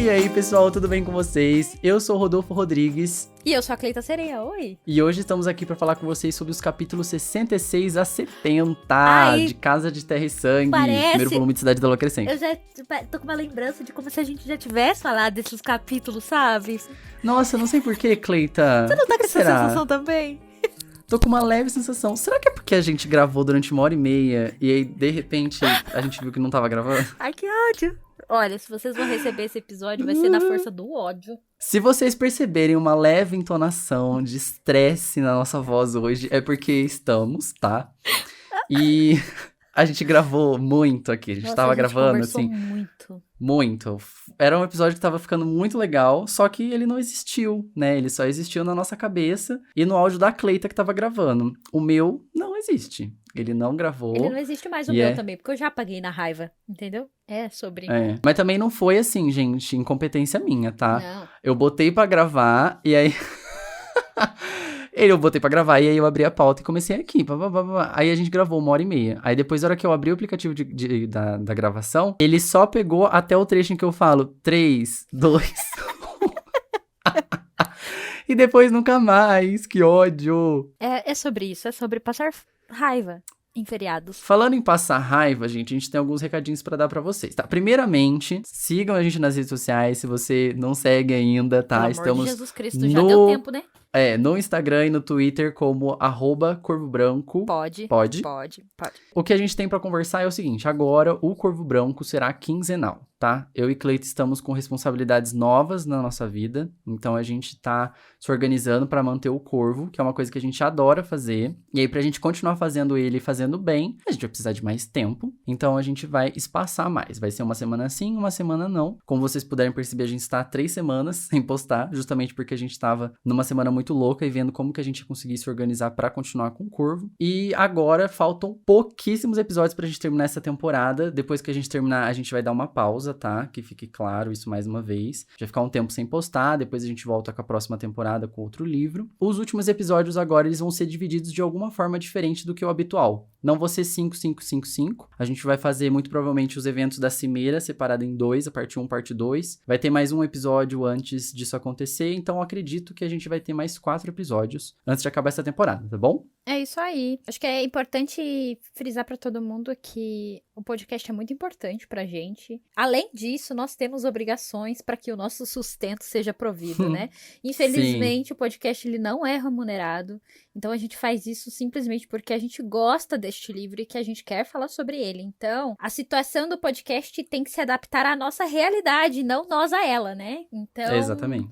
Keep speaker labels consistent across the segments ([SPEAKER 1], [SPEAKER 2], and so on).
[SPEAKER 1] E aí, pessoal, tudo bem com vocês? Eu sou o Rodolfo Rodrigues.
[SPEAKER 2] E eu sou a Cleita Sereia, oi!
[SPEAKER 1] E hoje estamos aqui para falar com vocês sobre os capítulos 66 a 70 de Casa de Terra e Sangue, primeiro volume de Cidade da Lua Crescente.
[SPEAKER 2] Eu já tô com uma lembrança de como se a gente já tivesse falado desses capítulos, sabe?
[SPEAKER 1] Nossa, não sei porquê, Cleita.
[SPEAKER 2] Você não tá com essa sensação também?
[SPEAKER 1] Tô com uma leve sensação. Será que é porque a gente gravou durante 1h30 e aí, de repente, a gente viu que não tava gravando?
[SPEAKER 2] Ai, que ódio! Olha, se vocês vão receber esse episódio, vai ser na força do ódio.
[SPEAKER 1] Se vocês perceberem uma leve entonação de estresse na nossa voz hoje, é porque estamos, tá? E a gente gravou muito aqui. A gente tava gravando, assim. Muito. Era um episódio que tava ficando muito legal, só que ele não existiu, né? Ele só existiu na nossa cabeça e no áudio da Cleita que tava gravando. O meu não existe. Ele não gravou.
[SPEAKER 2] Ele não existe mais o meu também, porque eu já apaguei na raiva, entendeu? É sobre...
[SPEAKER 1] Mas também não foi assim, gente, incompetência minha, tá?
[SPEAKER 2] Não.
[SPEAKER 1] Eu botei pra gravar e aí... Eu botei pra gravar e aí eu abri a pauta e comecei aqui. Aí a gente gravou 1h30. Aí depois, na hora que eu abri o aplicativo da gravação, ele só pegou até o trecho em que eu falo 3, 2, 1. E depois nunca mais. Que ódio.
[SPEAKER 2] É sobre isso, é sobre passar raiva em feriados.
[SPEAKER 1] Falando em passar raiva, gente, a gente tem alguns recadinhos pra dar pra vocês, tá? Primeiramente, sigam a gente nas redes sociais, se você não segue ainda, tá?
[SPEAKER 2] Pelo amor de Jesus Cristo, já deu tempo, né?
[SPEAKER 1] No Instagram e no Twitter como @corvobranco.
[SPEAKER 2] Pode.
[SPEAKER 1] O que a gente tem pra conversar é o seguinte, agora o Corvo Branco será quinzenal, tá? Eu e Cleita estamos com responsabilidades novas na nossa vida, então a gente tá se organizando pra manter o Corvo, que é uma coisa que a gente adora fazer, e aí pra gente continuar fazendo ele e fazendo bem, a gente vai precisar de mais tempo, então a gente vai espaçar mais, vai ser uma semana sim, uma semana não. Como vocês puderem perceber, a gente está há 3 semanas sem postar, justamente porque a gente tava numa semana muito louca e vendo como que a gente ia conseguir se organizar pra continuar com o Corvo. E agora faltam pouquíssimos episódios pra gente terminar essa temporada. Depois que a gente terminar, a gente vai dar uma pausa, tá? Que fique claro isso mais uma vez. Vai ficar um tempo sem postar, depois a gente volta com a próxima temporada com outro livro. Os últimos episódios agora, eles vão ser divididos de alguma forma diferente do que o habitual. Não vão ser 5, 5, 5, 5. A gente vai fazer muito provavelmente os eventos da Cimeira separado em 2, a parte 1, parte 2. Vai ter mais um episódio antes disso acontecer, então eu acredito que a gente vai ter mais 4 episódios antes de acabar essa temporada, tá bom?
[SPEAKER 2] É isso aí. Acho que é importante frisar pra todo mundo que o podcast é muito importante pra gente. Além disso, nós temos obrigações para que o nosso sustento seja provido, né? Infelizmente, o podcast ele não é remunerado. Então, a gente faz isso simplesmente porque a gente gosta deste livro e que a gente quer falar sobre ele. Então, a situação do podcast tem que se adaptar à nossa realidade, não nós a ela, né? Então...
[SPEAKER 1] Exatamente.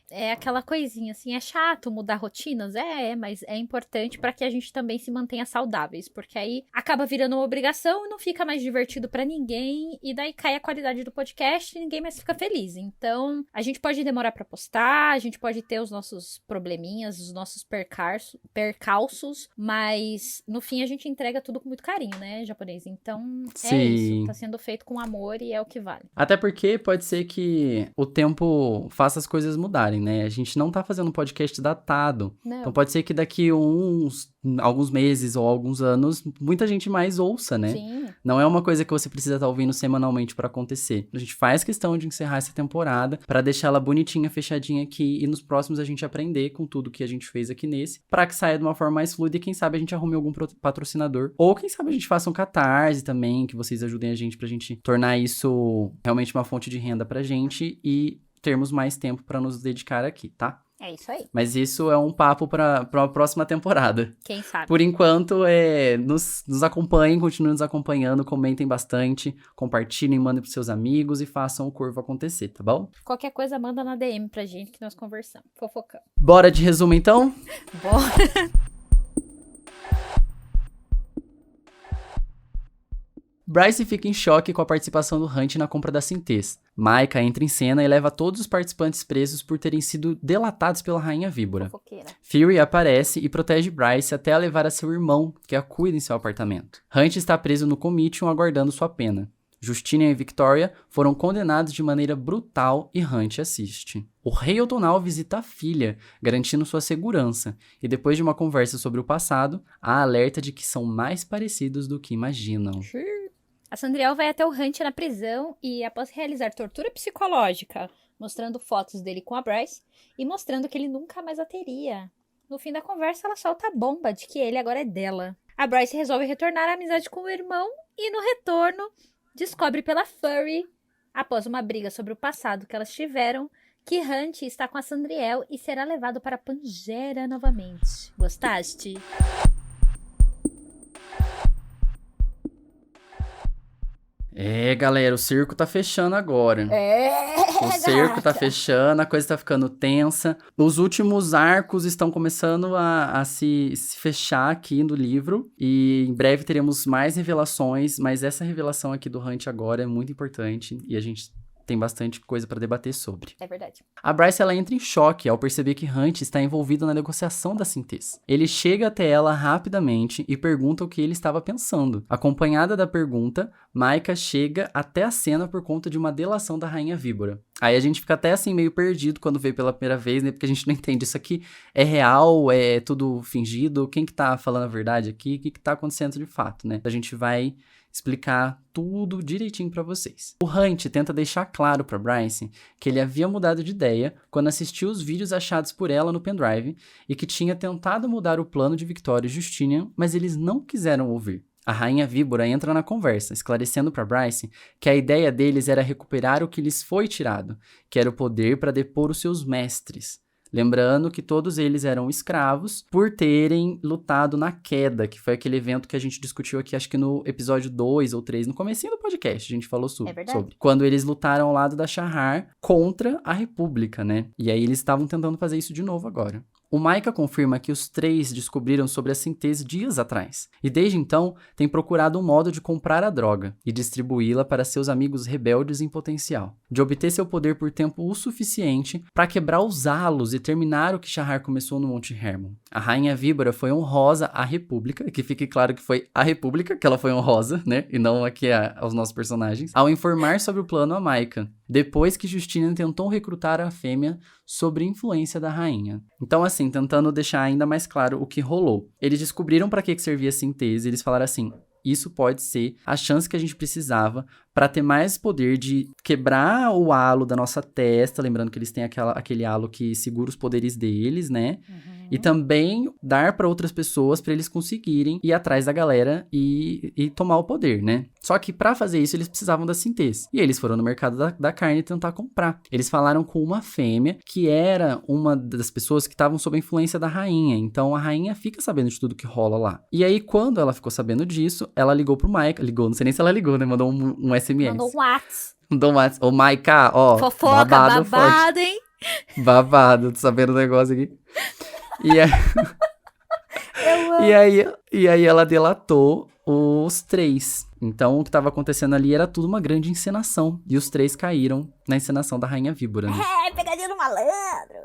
[SPEAKER 2] É aquela coisinha, assim, é chato mudar rotinas? Mas é importante para que a gente também se mantenha saudáveis, porque aí acaba virando uma obrigação e não fica mais divertido para ninguém, e daí cai a qualidade do podcast e ninguém mais fica feliz. Então, a gente pode demorar para postar, a gente pode ter os nossos probleminhas, os nossos percalços, mas no fim a gente entrega tudo com muito carinho, né, japonês? Então, é isso, tá sendo feito com amor e é o que vale.
[SPEAKER 1] Até porque pode ser que o tempo faça as coisas mudarem, né? A gente não tá fazendo um podcast datado.
[SPEAKER 2] Não.
[SPEAKER 1] Então pode ser que daqui alguns meses ou alguns anos, muita gente mais ouça, né?
[SPEAKER 2] Sim.
[SPEAKER 1] Não é uma coisa que você precisa estar ouvindo semanalmente pra acontecer. A gente faz questão de encerrar essa temporada pra deixar ela bonitinha, fechadinha aqui e nos próximos a gente aprender com tudo que a gente fez aqui nesse, pra que saia de uma forma mais fluida e quem sabe a gente arrume algum patrocinador. Ou quem sabe a gente faça um catarse também, que vocês ajudem a gente pra gente tornar isso realmente uma fonte de renda pra gente e termos mais tempo pra nos dedicar aqui, tá?
[SPEAKER 2] É isso aí.
[SPEAKER 1] Mas isso é um papo pra uma próxima temporada.
[SPEAKER 2] Quem sabe?
[SPEAKER 1] Por enquanto, nos acompanhem, continuem nos acompanhando, comentem bastante, compartilhem, mandem pros seus amigos e façam o Corvo acontecer, tá bom?
[SPEAKER 2] Qualquer coisa, manda na DM pra gente que nós conversamos. Fofocamos.
[SPEAKER 1] Bora de resumo, então?
[SPEAKER 2] Bora!
[SPEAKER 1] Bryce fica em choque com a participação do Hunt na compra da Sintez. Maika entra em cena e leva todos os participantes presos por terem sido delatados pela Rainha Víbora.
[SPEAKER 2] Fofoqueira.
[SPEAKER 1] Fury aparece e protege Bryce até a levar a seu irmão, que a cuida em seu apartamento. Hunt está preso no Comitium aguardando sua pena. Justina e Victoria foram condenados de maneira brutal e Hunt assiste. O rei Otonal visita a filha, garantindo sua segurança, e depois de uma conversa sobre o passado, há alerta de que são mais parecidos do que imaginam.
[SPEAKER 2] A Sandriel vai até o Hunt na prisão e, após realizar tortura psicológica, mostrando fotos dele com a Bryce e mostrando que ele nunca mais a teria. No fim da conversa, ela solta a bomba de que ele agora é dela. A Bryce resolve retornar à amizade com o irmão e, no retorno, descobre pela Furry, após uma briga sobre o passado que elas tiveram, que Hunt está com a Sandriel e será levado para Pangera novamente. Gostaste?
[SPEAKER 1] Galera, o circo tá fechando agora. O circo tá fechando, a coisa tá ficando tensa. Os últimos arcos estão começando a se fechar aqui no livro. E em breve teremos mais revelações, mas essa revelação aqui do Hunt agora é muito importante. E a gente tem bastante coisa pra debater sobre.
[SPEAKER 2] É verdade.
[SPEAKER 1] A Bryce, ela entra em choque ao perceber que Hunt está envolvido na negociação da Sintes. Ele chega até ela rapidamente e pergunta o que ele estava pensando. Acompanhada da pergunta, Maika chega até a cena por conta de uma delação da Rainha Víbora. Aí a gente fica até assim meio perdido quando vê pela primeira vez, né? Porque a gente não entende, isso aqui é real, é tudo fingido, quem que tá falando a verdade aqui, o que que tá acontecendo de fato, né? A gente vai explicar tudo direitinho pra vocês. O Hunt tenta deixar claro pra Bryce que ele havia mudado de ideia quando assistiu os vídeos achados por ela no pendrive e que tinha tentado mudar o plano de Victoria e Justinian, mas eles não quiseram ouvir. A Rainha Víbora entra na conversa, esclarecendo pra Bryce que a ideia deles era recuperar o que lhes foi tirado, que era o poder para depor os seus mestres. Lembrando que todos eles eram escravos por terem lutado na Queda, que foi aquele evento que a gente discutiu aqui, acho que no episódio 2 ou 3, no comecinho do podcast, a gente falou sobre. Quando eles lutaram ao lado da Shahar contra a República, né? E aí eles estavam tentando fazer isso de novo agora. O Maika confirma que os três descobriram sobre a Sintes dias atrás, e desde então tem procurado um modo de comprar a droga e distribuí-la para seus amigos rebeldes em potencial, de obter seu poder por tempo o suficiente para quebrar os halos e terminar o que Shahar começou no Monte Hermon. A Rainha Víbora foi honrosa à República, que fique claro que foi a República que ela foi honrosa, né, e não aqui aos nossos personagens, ao informar sobre o plano a Maika, depois que Justinian tentou recrutar a fêmea sob influência da rainha. Então, assim, tentando deixar ainda mais claro o que rolou. Eles descobriram para que servia a Sintes e eles falaram assim: isso pode ser a chance que a gente precisava para ter mais poder de quebrar o halo da nossa testa, lembrando que eles têm aquele halo que segura os poderes deles, né? E também dar para outras pessoas para eles conseguirem ir atrás da galera e tomar o poder, né? Só que para fazer isso eles precisavam da Sintes. E eles foram no mercado da carne tentar comprar. Eles falaram com uma fêmea que era uma das pessoas que estavam sob a influência da rainha. Então a rainha fica sabendo de tudo que rola lá. E aí quando ela ficou sabendo disso, ela ligou pro Maika. Ligou, não sei nem se ela ligou, né? Mandou um SMS.
[SPEAKER 2] Mandou um WhatsApp.
[SPEAKER 1] Mandou um WhatsApp. Ô, Maika, ó.
[SPEAKER 2] Fofoca, babado, hein?
[SPEAKER 1] Babado, tô sabendo o negócio aqui. E aí ela delatou os três. Então, o que estava acontecendo ali era tudo uma grande encenação. E os três caíram na encenação da Rainha Víbora, né?
[SPEAKER 2] Pegadinha do malandro.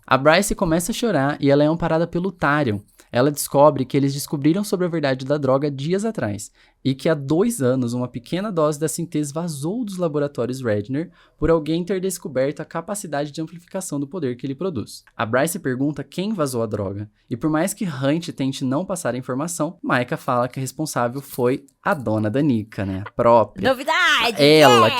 [SPEAKER 1] A Bryce começa a chorar e ela é amparada pelo Tharion. Ela descobre que eles descobriram sobre a verdade da droga dias atrás e que há 2 anos uma pequena dose da Sintes vazou dos laboratórios Redner por alguém ter descoberto a capacidade de amplificação do poder que ele produz. A Bryce pergunta quem vazou a droga e por mais que Hunt tente não passar a informação, Maika fala que a responsável foi a dona Danica, né? A própria.
[SPEAKER 2] Novidade!
[SPEAKER 1] Ela,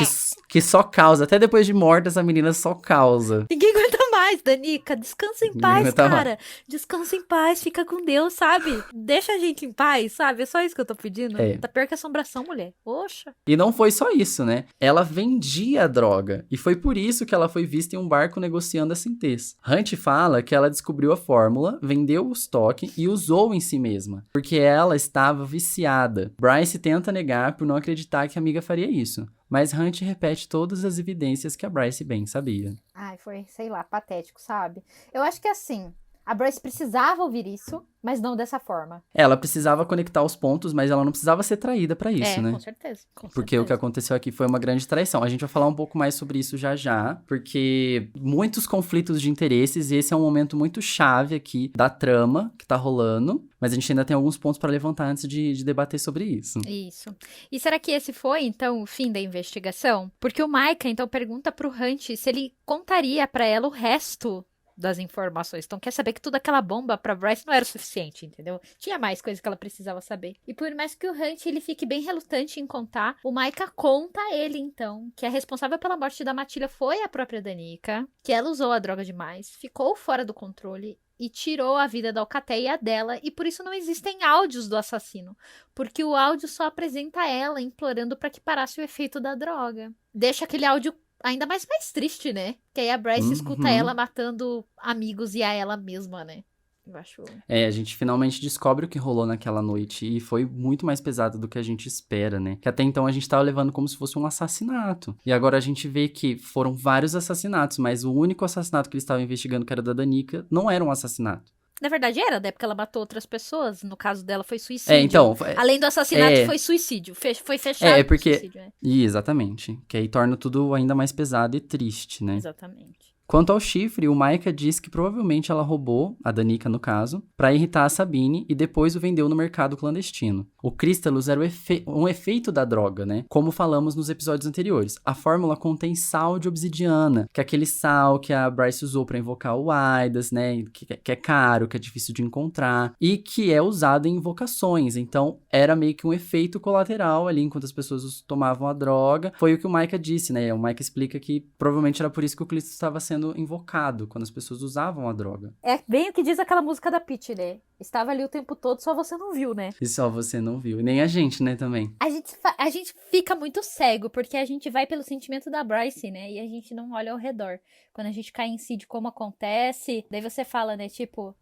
[SPEAKER 1] que só causa, até depois de morta essa menina só causa.
[SPEAKER 2] Ninguém aguenta mais, Danica. Descansa em paz, cara. Descansa em paz, fica com Deus, sabe? Deixa a gente em paz, sabe? É só isso que eu tô pedindo. Tá pior que assombração, mulher. Oxa.
[SPEAKER 1] E não foi só isso, né? Ela vendia a droga. E foi por isso que ela foi vista em um barco negociando a Sintes. Hunt fala que ela descobriu a fórmula, vendeu o estoque e usou em si mesma. Porque ela estava viciada. Bryce tenta negar por não acreditar que a amiga faria isso. Mas Hunt repete todas as evidências que a Bryce bem sabia.
[SPEAKER 2] Ai, foi, sei lá, patético, sabe? Eu acho que assim, a Bryce precisava ouvir isso, mas não dessa forma.
[SPEAKER 1] Ela precisava conectar os pontos, mas ela não precisava ser traída pra isso, né?
[SPEAKER 2] Com certeza.
[SPEAKER 1] Porque o que aconteceu aqui foi uma grande traição. A gente vai falar um pouco mais sobre isso já, porque muitos conflitos de interesses, e esse é um momento muito chave aqui da trama que tá rolando, mas a gente ainda tem alguns pontos pra levantar antes de debater sobre isso.
[SPEAKER 2] Isso. E será que esse foi, então, o fim da investigação? Porque o Maika, então, pergunta pro Hunt se ele contaria pra ela o resto das informações. Então quer saber que toda aquela bomba pra Bryce não era o suficiente, entendeu? Tinha mais coisa que ela precisava saber. E por mais que o Hunt ele fique bem relutante em contar, o Micah conta a ele, então, que a responsável pela morte da Matilha foi a própria Danica, que ela usou a droga demais, ficou fora do controle e tirou a vida da Alcateia e a dela, e por isso não existem áudios do assassino, porque o áudio só apresenta ela implorando pra que parasse o efeito da droga. Deixa aquele áudio ainda mais triste, né? Que aí a Bryce escuta ela matando amigos e a ela mesma, né? Eu acho...
[SPEAKER 1] A gente finalmente descobre o que rolou naquela noite e foi muito mais pesado do que a gente espera, né? Que até então a gente tava levando como se fosse um assassinato. E agora a gente vê que foram vários assassinatos, mas o único assassinato que eles estavam investigando, que era da Danica, não era um assassinato.
[SPEAKER 2] Na verdade era, né? Porque ela matou outras pessoas. No caso dela foi suicídio.
[SPEAKER 1] Então...
[SPEAKER 2] Além do assassinato foi suicídio. Foi fechado
[SPEAKER 1] porque...
[SPEAKER 2] suicídio, né?
[SPEAKER 1] Exatamente. Que aí torna tudo ainda mais pesado e triste, né?
[SPEAKER 2] Exatamente.
[SPEAKER 1] Quanto ao chifre, o Micah diz que provavelmente ela roubou, a Danica no caso, pra irritar a Sabine e depois o vendeu no mercado clandestino. O Crystalus era um efeito da droga, né? Como falamos nos episódios anteriores. A fórmula contém sal de obsidiana, que é aquele sal que a Bryce usou pra invocar o Aidas, né? Que é caro, que é difícil de encontrar e que é usado em invocações. Então, era meio que um efeito colateral ali, enquanto as pessoas tomavam a droga. Foi o que o Micah disse, né? O Micah explica que provavelmente era por isso que o Crystalus estava sendo invocado, quando as pessoas usavam a droga.
[SPEAKER 2] É bem o que diz aquela música da Pitty, né? Estava ali o tempo todo, só você não viu, né?
[SPEAKER 1] E só você não viu. E nem a gente, né, também.
[SPEAKER 2] A gente fica muito cego, porque a gente vai pelo sentimento da Bryce, né? E a gente não olha ao redor. Quando a gente cai em si de como acontece, daí você fala, né? Tipo,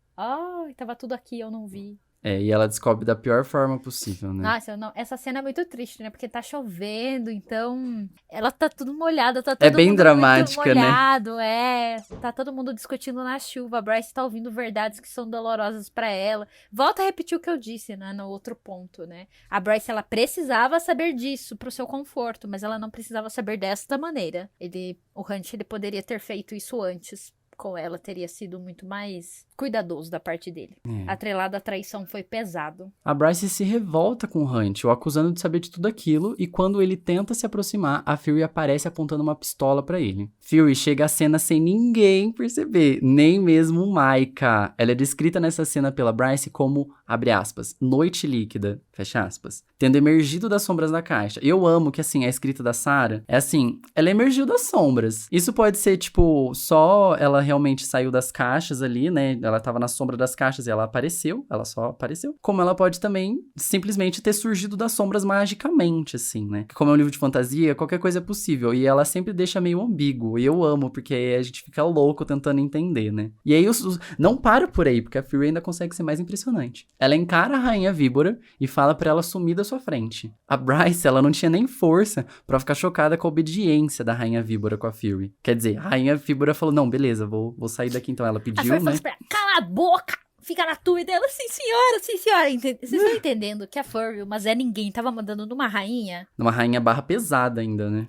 [SPEAKER 2] tava tudo aqui, eu não vi.
[SPEAKER 1] E ela descobre da pior forma possível, né?
[SPEAKER 2] Nossa, essa cena é muito triste, né? Porque tá chovendo, então ela tá tudo molhada, tá todo mundo
[SPEAKER 1] bem dramática,
[SPEAKER 2] muito molhado, né? Tá todo mundo discutindo na chuva, a Bryce tá ouvindo verdades que são dolorosas pra ela. Volta a repetir o que eu disse, né? No outro ponto, né? A Bryce, ela precisava saber disso pro seu conforto, mas ela não precisava saber desta maneira. O Hunt, ele poderia ter feito isso antes. Com ela teria sido muito mais cuidadoso da parte dele. Atrelado à traição foi pesado.
[SPEAKER 1] A Bryce se revolta com o Hunt, o acusando de saber de tudo aquilo, e quando ele tenta se aproximar, a Fury aparece apontando uma pistola pra ele. Fury chega à cena sem ninguém perceber, nem mesmo o Micah. Ela é descrita nessa cena pela Bryce como, abre aspas, noite líquida, fecha aspas, tendo emergido das sombras da caixa. Eu amo que, assim, a escrita da Sarah é assim, ela emergiu das sombras. Isso pode ser, tipo, só ela realmente saiu das caixas ali, né? Ela tava na sombra das caixas e ela só apareceu. Como ela pode também simplesmente ter surgido das sombras magicamente, assim, né? Como é um livro de fantasia, qualquer coisa é possível. E ela sempre deixa meio ambíguo. E eu amo, porque aí a gente fica louco tentando entender, né? E aí não para por aí, porque a Fury ainda consegue ser mais impressionante. Ela encara a Rainha Víbora e fala pra ela sumir da sua frente. A Bryce, ela não tinha nem força pra ficar chocada com a obediência da Rainha Víbora com a Fury. Quer dizer, a Rainha Víbora falou, não, beleza, vou sair daqui então. Ela pediu, né?
[SPEAKER 2] Cala a boca! Fica na tua e dela, sim senhora. Vocês estão entendendo que a Furry, mas ninguém, tava mandando numa rainha?
[SPEAKER 1] Numa rainha barra pesada ainda, né?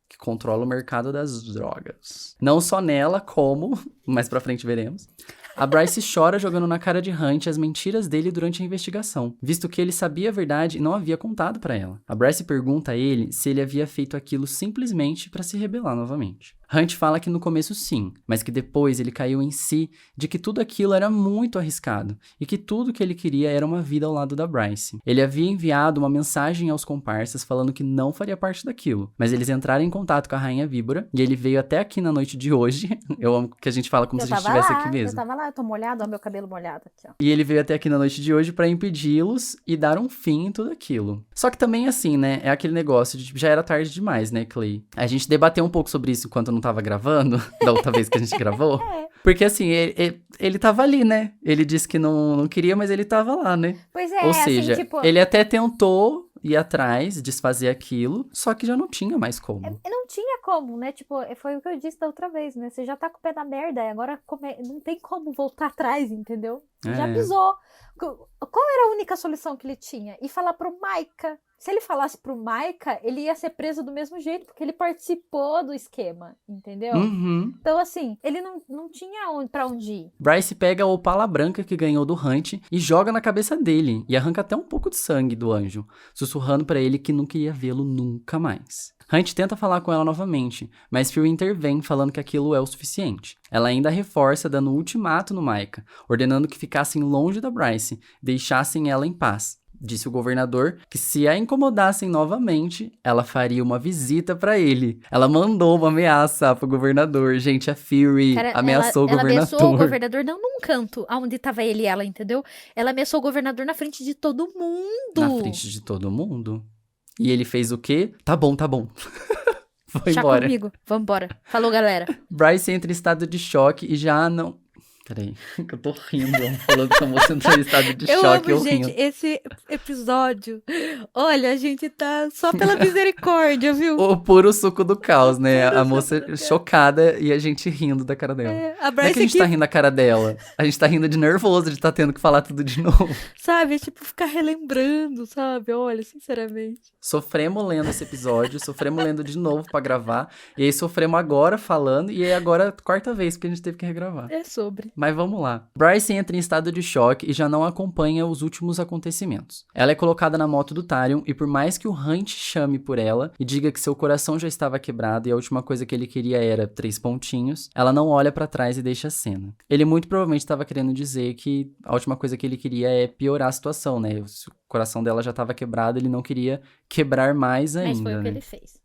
[SPEAKER 1] Que controla o mercado das drogas. Não só nela, como, mais pra frente veremos, a Bryce chora jogando na cara de Hunt as mentiras dele durante a investigação, visto que ele sabia a verdade e não havia contado pra ela. A Bryce pergunta a ele se ele havia feito aquilo simplesmente pra se rebelar novamente. Hunt fala que no começo sim, mas que depois ele caiu em si de que tudo aquilo era muito arriscado e que tudo que ele queria era uma vida ao lado da Bryce. Ele havia enviado uma mensagem aos comparsas falando que não faria parte daquilo, mas eles entraram em contato com a Rainha Víbora e ele veio até aqui na noite de hoje. Eu amo que a gente fala como se a gente estivesse aqui mesmo.
[SPEAKER 2] Eu tava lá, eu tô molhado, ó, meu cabelo molhado aqui, ó.
[SPEAKER 1] E ele veio até aqui na noite de hoje pra impedi-los e dar um fim em tudo aquilo. Só que também assim, né, é aquele negócio de já era tarde demais, né, Clay? A gente debateu um pouco sobre isso enquanto eu não tava gravando, da outra vez que a gente gravou. Porque assim, ele tava ali, né? Ele disse que não queria, mas ele tava lá, né?
[SPEAKER 2] Pois é,
[SPEAKER 1] ou seja,
[SPEAKER 2] assim, tipo...
[SPEAKER 1] ele até tentou ir atrás, desfazer aquilo, só que já não tinha mais como.
[SPEAKER 2] Não tinha como, né? Tipo, foi o que eu disse da outra vez, né? Você já tá com o pé na merda, agora não tem como voltar atrás, entendeu? Já pisou. Qual era a única solução que ele tinha? Ir falar pro Micah. Se ele falasse pro Micah, ele ia ser preso do mesmo jeito, porque ele participou do esquema, entendeu? Então, assim, ele não tinha pra onde ir.
[SPEAKER 1] Bryce pega a opala branca que ganhou do Hunt e joga na cabeça dele, e arranca até um pouco de sangue do anjo, sussurrando pra ele que não queria vê-lo nunca mais. Hunt tenta falar com ela novamente, mas Fury intervém falando que aquilo é o suficiente. Ela ainda reforça dando um ultimato no Micah, ordenando que ficassem longe da Bryce, deixassem ela em paz. Disse o governador que se a incomodassem novamente, ela faria uma visita pra ele. Ela mandou uma ameaça pro governador. Gente, a Fury ameaçou o governador. Ela
[SPEAKER 2] ameaçou o governador não num canto, onde tava ele e ela, entendeu? Ela ameaçou o governador na frente de todo mundo.
[SPEAKER 1] Na frente de todo mundo. E ele fez o quê? Tá bom. Foi
[SPEAKER 2] Chá
[SPEAKER 1] embora.
[SPEAKER 2] comigo, vambora. Falou, galera.
[SPEAKER 1] Bryce entra em estado de choque e já não... Peraí, que eu tô rindo, falando que a moça entrou em estado de choque, eu rindo.
[SPEAKER 2] Gente, esse episódio, olha, a gente tá só pela misericórdia, viu?
[SPEAKER 1] O puro suco do caos, né? A moça chocada e a gente rindo da cara dela.
[SPEAKER 2] A
[SPEAKER 1] Não é que a gente tá rindo da cara dela, a gente tá rindo de nervoso de tá tendo que falar tudo de novo.
[SPEAKER 2] Sabe, é tipo ficar relembrando, sabe? Olha, sinceramente.
[SPEAKER 1] Sofremos lendo esse episódio, sofremos lendo de novo pra gravar, e aí sofremos agora falando, e aí agora quarta vez que a gente teve que regravar.
[SPEAKER 2] É sobre.
[SPEAKER 1] Mas vamos lá. Bryce entra em estado de choque e já não acompanha os últimos acontecimentos. Ela é colocada na moto do Talion e por mais que o Hunt chame por ela e diga que seu coração já estava quebrado e a última coisa que ele queria era 3 pontinhos, ela não olha pra trás e deixa a cena. Ele muito provavelmente estava querendo dizer que a última coisa que ele queria é piorar a situação, né? O coração dela já estava quebrado, ele não queria quebrar mais ainda.
[SPEAKER 2] Mas foi o que
[SPEAKER 1] né?
[SPEAKER 2] ele fez.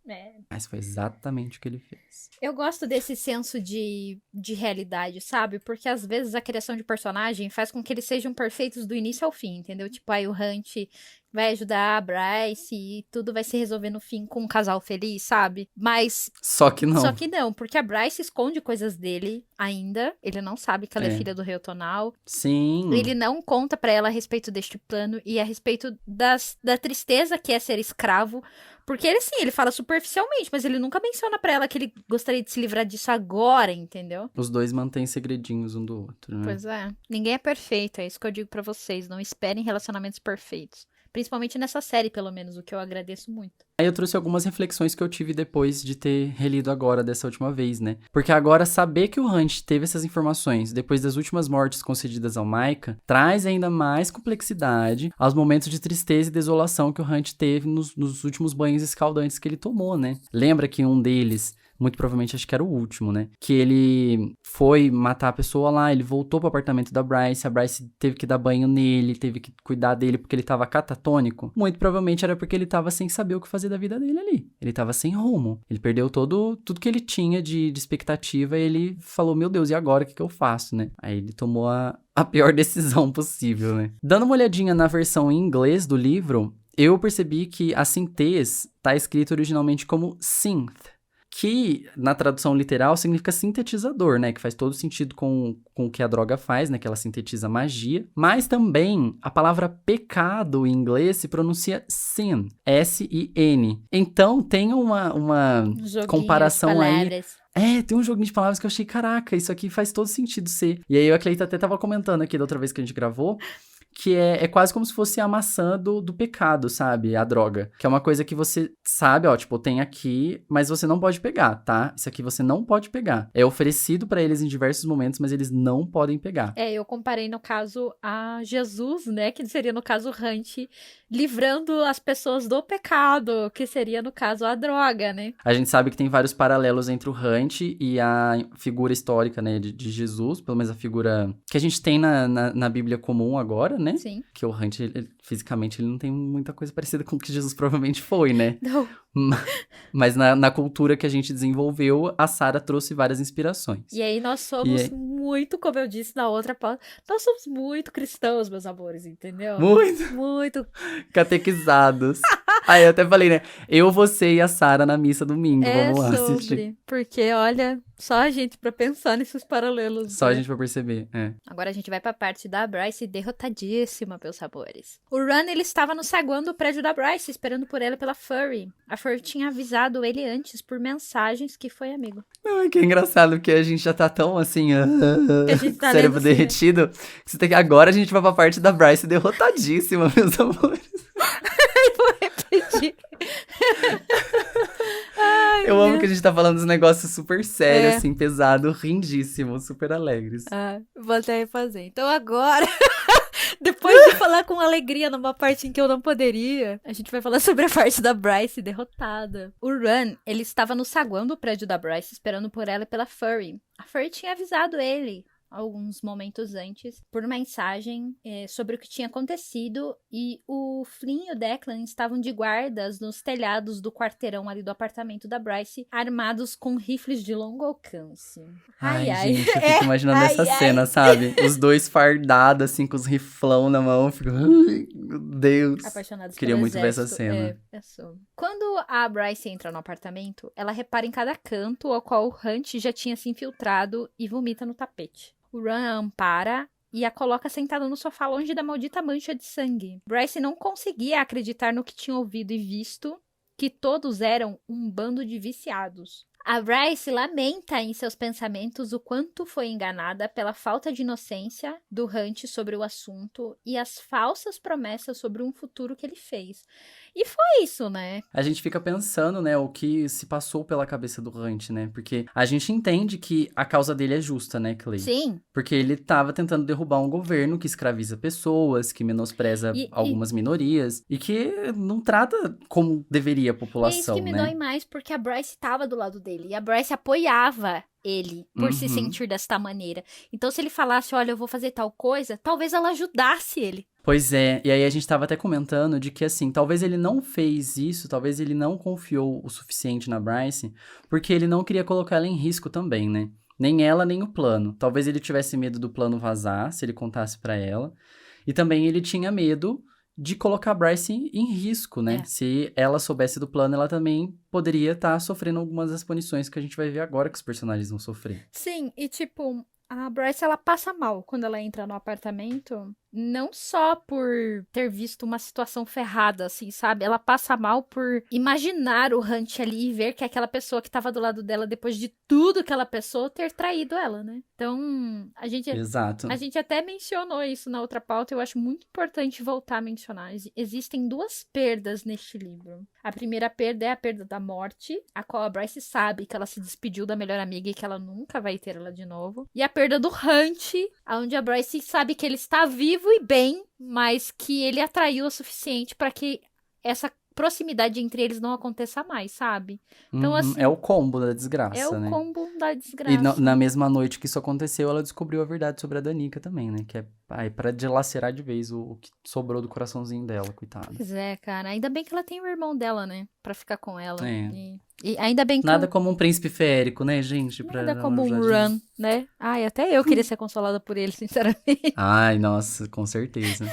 [SPEAKER 1] Mas foi exatamente o que ele fez.
[SPEAKER 2] Eu gosto desse senso de realidade, sabe? Porque às vezes a criação de personagem faz com que eles sejam perfeitos do início ao fim, entendeu? Tipo, aí o Hunt vai ajudar a Bryce e tudo vai se resolver no fim com um casal feliz, sabe? Mas...
[SPEAKER 1] Só que não,
[SPEAKER 2] porque a Bryce esconde coisas dele ainda. Ele não sabe que ela é filha do Rei Otonal.
[SPEAKER 1] Sim.
[SPEAKER 2] Ele não conta pra ela a respeito deste plano e a respeito da tristeza que é ser escravo. Porque ele fala superficialmente, mas ele nunca menciona pra ela que ele gostaria de se livrar disso agora, entendeu?
[SPEAKER 1] Os dois mantêm segredinhos um do outro, né?
[SPEAKER 2] Pois é. Ninguém é perfeito, é isso que eu digo pra vocês. Não esperem relacionamentos perfeitos. Principalmente nessa série, pelo menos, o que eu agradeço muito.
[SPEAKER 1] Aí eu trouxe algumas reflexões que eu tive depois de ter relido agora dessa última vez, né? Porque agora saber que o Hunt teve essas informações depois das últimas mortes concedidas ao Micah traz ainda mais complexidade aos momentos de tristeza e desolação que o Hunt teve nos últimos banhos escaldantes que ele tomou, né? Lembra que um deles... Muito provavelmente, acho que era o último, né? Que ele foi matar a pessoa lá, ele voltou pro apartamento da Bryce, a Bryce teve que dar banho nele, teve que cuidar dele porque ele tava catatônico. Muito provavelmente era porque ele tava sem saber o que fazer da vida dele ali. Ele tava sem rumo. Ele perdeu tudo que ele tinha de expectativa e ele falou, meu Deus, e agora o que eu faço, né? Aí ele tomou a pior decisão possível, né? Dando uma olhadinha na versão em inglês do livro, eu percebi que a Synthes tá escrito originalmente como synth, que na tradução literal significa sintetizador, né? Que faz todo sentido com o que a droga faz, né? Que ela sintetiza magia. Mas também a palavra pecado em inglês se pronuncia sin, S-I-N. Então tem uma comparação aí. Tem um joguinho de palavras que eu achei, caraca, isso aqui faz todo sentido ser. E aí eu e a Cleita até tava comentando aqui da outra vez que a gente gravou, que é quase como se fosse a maçã do pecado, sabe? A droga. Que é uma coisa que você sabe, ó, tipo, tem aqui, mas você não pode pegar, tá? Isso aqui você não pode pegar. É oferecido pra eles em diversos momentos, mas eles não podem pegar.
[SPEAKER 2] Eu comparei, no caso, a Jesus, né? Que seria, no caso, Hunt, livrando as pessoas do pecado, que seria, no caso, a droga, né?
[SPEAKER 1] A gente sabe que tem vários paralelos entre o Hunt e a figura histórica, né, de Jesus, pelo menos a figura que a gente tem na Bíblia comum agora, né?
[SPEAKER 2] Sim.
[SPEAKER 1] Que o Hunt, fisicamente, ele não tem muita coisa parecida com o que Jesus provavelmente foi, né?
[SPEAKER 2] Não.
[SPEAKER 1] Mas na cultura que a gente desenvolveu, a Sarah trouxe várias inspirações.
[SPEAKER 2] E aí nós somos muito, como eu disse na outra pauta, nós somos muito cristãos, meus amores, entendeu? Muito.
[SPEAKER 1] Catequizados. Aí eu até falei, né? Eu, você e a Sarah na missa domingo, vamos lá assistir.
[SPEAKER 2] Porque, olha, só a gente pra pensar nesses paralelos.
[SPEAKER 1] Só a gente pra perceber,
[SPEAKER 2] Agora a gente vai pra parte da Bryce derrotadíssima, meus sabores. O Ron, ele estava no saguão do prédio da Bryce, esperando por ela pela Furry. A Furry tinha avisado ele antes por mensagens que foi amigo.
[SPEAKER 1] Ai, que engraçado, porque a gente já tá tão assim,
[SPEAKER 2] que a gente tá
[SPEAKER 1] cérebro derretido, que você tem que... Agora a gente vai pra parte da Bryce derrotadíssima, meus amores.
[SPEAKER 2] Vou repetir.
[SPEAKER 1] Eu amo que a gente tá falando dos negócios super sérios, assim, pesado, rindíssimo, super alegres.
[SPEAKER 2] Vou até refazer. Então agora Depois de falar com alegria numa parte em que eu não poderia, a gente vai falar sobre a parte da Bryce derrotada. O Ron, ele estava no saguão do prédio da Bryce, esperando por ela e pela Furry. A Furry tinha avisado ele alguns momentos antes, por mensagem sobre o que tinha acontecido, e o Flynn e o Declan estavam de guardas nos telhados do quarteirão ali do apartamento da Bryce, armados com rifles de longo alcance.
[SPEAKER 1] Ai, gente, eu fico imaginando essa cena, sabe? Os dois fardados, assim, com os riflão na mão, eu fico, ai, meu Deus.
[SPEAKER 2] Apaixonados
[SPEAKER 1] Queria
[SPEAKER 2] pelo
[SPEAKER 1] muito ver essa
[SPEAKER 2] exército.
[SPEAKER 1] cena.
[SPEAKER 2] Quando a Bryce entra no apartamento, ela repara em cada canto ao qual o Hunt já tinha se infiltrado e vomita no tapete. O Ron a ampara e a coloca sentada no sofá longe da maldita mancha de sangue. Bryce não conseguia acreditar no que tinha ouvido e visto, que todos eram um bando de viciados. A Bryce lamenta em seus pensamentos o quanto foi enganada pela falta de inocência do Hunt sobre o assunto e as falsas promessas sobre um futuro que ele fez. E foi isso, né?
[SPEAKER 1] A gente fica pensando, né, o que se passou pela cabeça do Hunt, né? Porque a gente entende que a causa dele é justa, né, Clay?
[SPEAKER 2] Sim.
[SPEAKER 1] Porque ele tava tentando derrubar um governo que escraviza pessoas, que menospreza algumas minorias e que não trata como deveria a população,
[SPEAKER 2] é isso que me
[SPEAKER 1] né?
[SPEAKER 2] dói mais, porque a Bryce tava do lado dele. E a Bryce apoiava ele por se sentir desta maneira. Então, se ele falasse, olha, eu vou fazer tal coisa, talvez ela ajudasse ele.
[SPEAKER 1] Pois é, e aí a gente tava até comentando de que, assim, talvez ele não fez isso, talvez ele não confiou o suficiente na Bryce, porque ele não queria colocar ela em risco também, né? Nem ela, nem o plano. Talvez ele tivesse medo do plano vazar, se ele contasse pra ela. E também ele tinha medo de colocar a Bryce em risco, né? Se ela soubesse do plano, ela também poderia estar sofrendo algumas das punições que a gente vai ver agora que os personagens vão sofrer.
[SPEAKER 2] Sim, e tipo, a Bryce, ela passa mal quando ela entra no apartamento, não só por ter visto uma situação ferrada, assim, sabe? Ela passa mal por imaginar o Hunt ali e ver que aquela pessoa que tava do lado dela, depois de tudo que ela passou, ter traído ela, né? Então,
[SPEAKER 1] Exato.
[SPEAKER 2] A gente até mencionou isso na outra pauta, eu acho muito importante voltar a mencionar. Existem duas perdas neste livro. A primeira perda é a perda da morte, a qual a Bryce sabe que ela se despediu da melhor amiga e que ela nunca vai ter ela de novo. E a perda do Hunt, onde a Bryce sabe que ele está vivo e bem, mas que ele atraiu o suficiente para que essa proximidade entre eles não aconteça mais, sabe? Então, assim,
[SPEAKER 1] é o combo da desgraça, né?
[SPEAKER 2] É o combo da desgraça.
[SPEAKER 1] E na mesma noite que isso aconteceu, ela descobriu a verdade sobre a Danica também, né? Que é pra dilacerar de vez o que sobrou do coraçãozinho dela, coitada.
[SPEAKER 2] Pois é, cara. Ainda bem que ela tem o irmão dela, né? Pra ficar com ela.
[SPEAKER 1] É.
[SPEAKER 2] E ainda bem que...
[SPEAKER 1] Nada como um príncipe férico, né, gente?
[SPEAKER 2] Nada como um Ron, né? Ai, até eu queria ser consolada por ele, sinceramente.
[SPEAKER 1] Ai, nossa, com certeza.